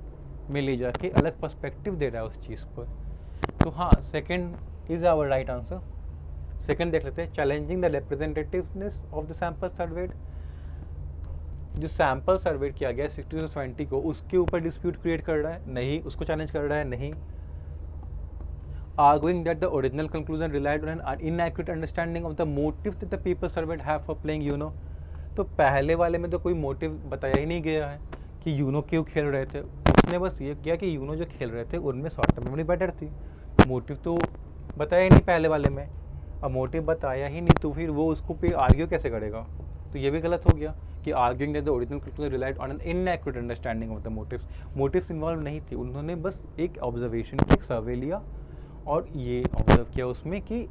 में ले जाके अलग पर्सपेक्टिव दे रहा है उस चीज़ पर. तो हाँ, second is our right answer. Second देख लेते हैं. Challenging the representativeness of the sample surveyed. जो सैम्पल सर्वे किया गया 60 से 20 को उसके ऊपर डिस्प्यूट क्रिएट कर रहा है, नहीं. उसको चैलेंज कर रहा है, नहीं. Arguing that the original conclusion relied on an inaccurate understanding of the motive that the people surveyed have for playing UNO. तो पहले वाले में तो कोई मोटिव बताया ही नहीं गया है कि यूनो क्यों खेल रहे थे. उसने बस ये किया कि यूनो जो खेल रहे थे उनमें शॉर्ट टर्म मेमोरी बेटर थी. मोटिव तो बताया ही नहीं पहले वाले में. अब मोटिव बताया ही नहीं तो फिर वो उसको पे आर्ग्यू कैसे करेगा. तो ये भी गलत हो गया कि arguing that the original conclusion relied on an inaccurate understanding of the motives involve नहीं थी. उन्होंने बस एक ऑब्जर्वेशन की एक सर्वे लिया और ये ऑब्जर्व किया उसमें कि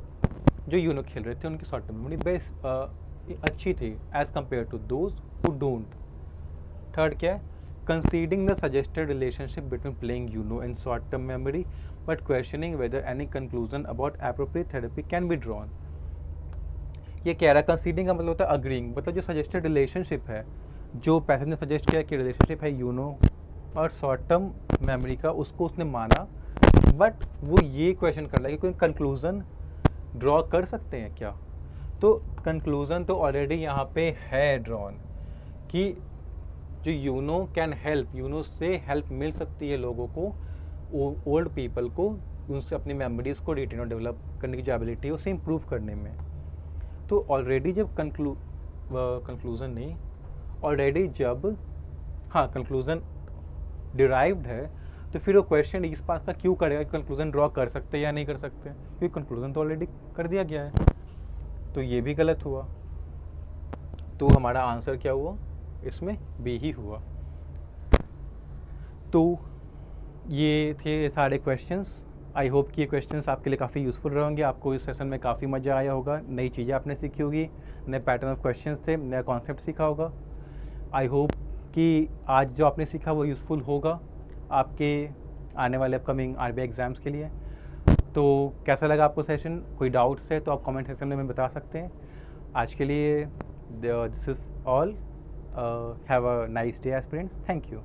जो यूनो खेल रहे थे उनकी शॉर्ट टर्म मेमोरी बेस्ट अच्छी थी as compared to those who don't. Third क्या है, conceding the suggested relationship between playing UNO and short term memory but questioning whether any conclusion about appropriate therapy can be drawn. ये कह रहा है conceding का मतलब होता है अग्रीइंग. मतलब जो सजेस्टेड रिलेशनशिप है, जो पैसेज ने सजेस्ट किया कि रिलेशनशिप है यूनो और शॉर्ट टर्म मेमोरी का, उसको उसने माना. बट वो ये क्वेश्चन कर रहा है कि कोई कंक्लूज़न ड्रॉ कर सकते हैं क्या. तो कंक्लूज़न तो ऑलरेडी यहाँ पे है ड्रॉन कि जो यूनो कैन हेल्प, यूनो से हेल्प मिल सकती है लोगों को, ओल्ड पीपल को, उनसे अपनी मेमोरीज़ को रिटेन और डेवलप करने की जो एबिलिटी है उसे इम्प्रूव करने में. तो ऑलरेडी जब कंक्लूज़न नहीं, ऑलरेडी जब कंक्लूज़न डिराइव्ड है तो फिर वो क्वेश्चन इस बात का क्यों करेगा कि कंक्लूज़न ड्रॉ कर सकते हैं या नहीं कर सकते, क्योंकि कंक्लूज़न तो ऑलरेडी कर दिया गया है. तो ये भी गलत हुआ. तो हमारा आंसर क्या हुआ, इसमें बी ही हुआ. तो ये थे सारे क्वेश्चंस. आई होप कि ये क्वेश्चंस आपके लिए काफ़ी यूज़फुल रहेंगे. आपको इस सेशन में काफ़ी मज़ा आया होगा, नई चीज़ें आपने सीखी होगी, नए पैटर्न ऑफ क्वेश्चंस थे, नया कॉन्सेप्ट सीखा होगा. आई होप कि आज जो आपने सीखा वो यूज़फुल होगा आपके आने वाले अपकमिंग RBI एग्ज़ाम्स के लिए. तो कैसा लगा आपको सेशन, कोई डाउट्स है तो आप कमेंट सेक्शन में बता सकते हैं. आज के लिए this is all. Have a nice day aspirants. Thank you.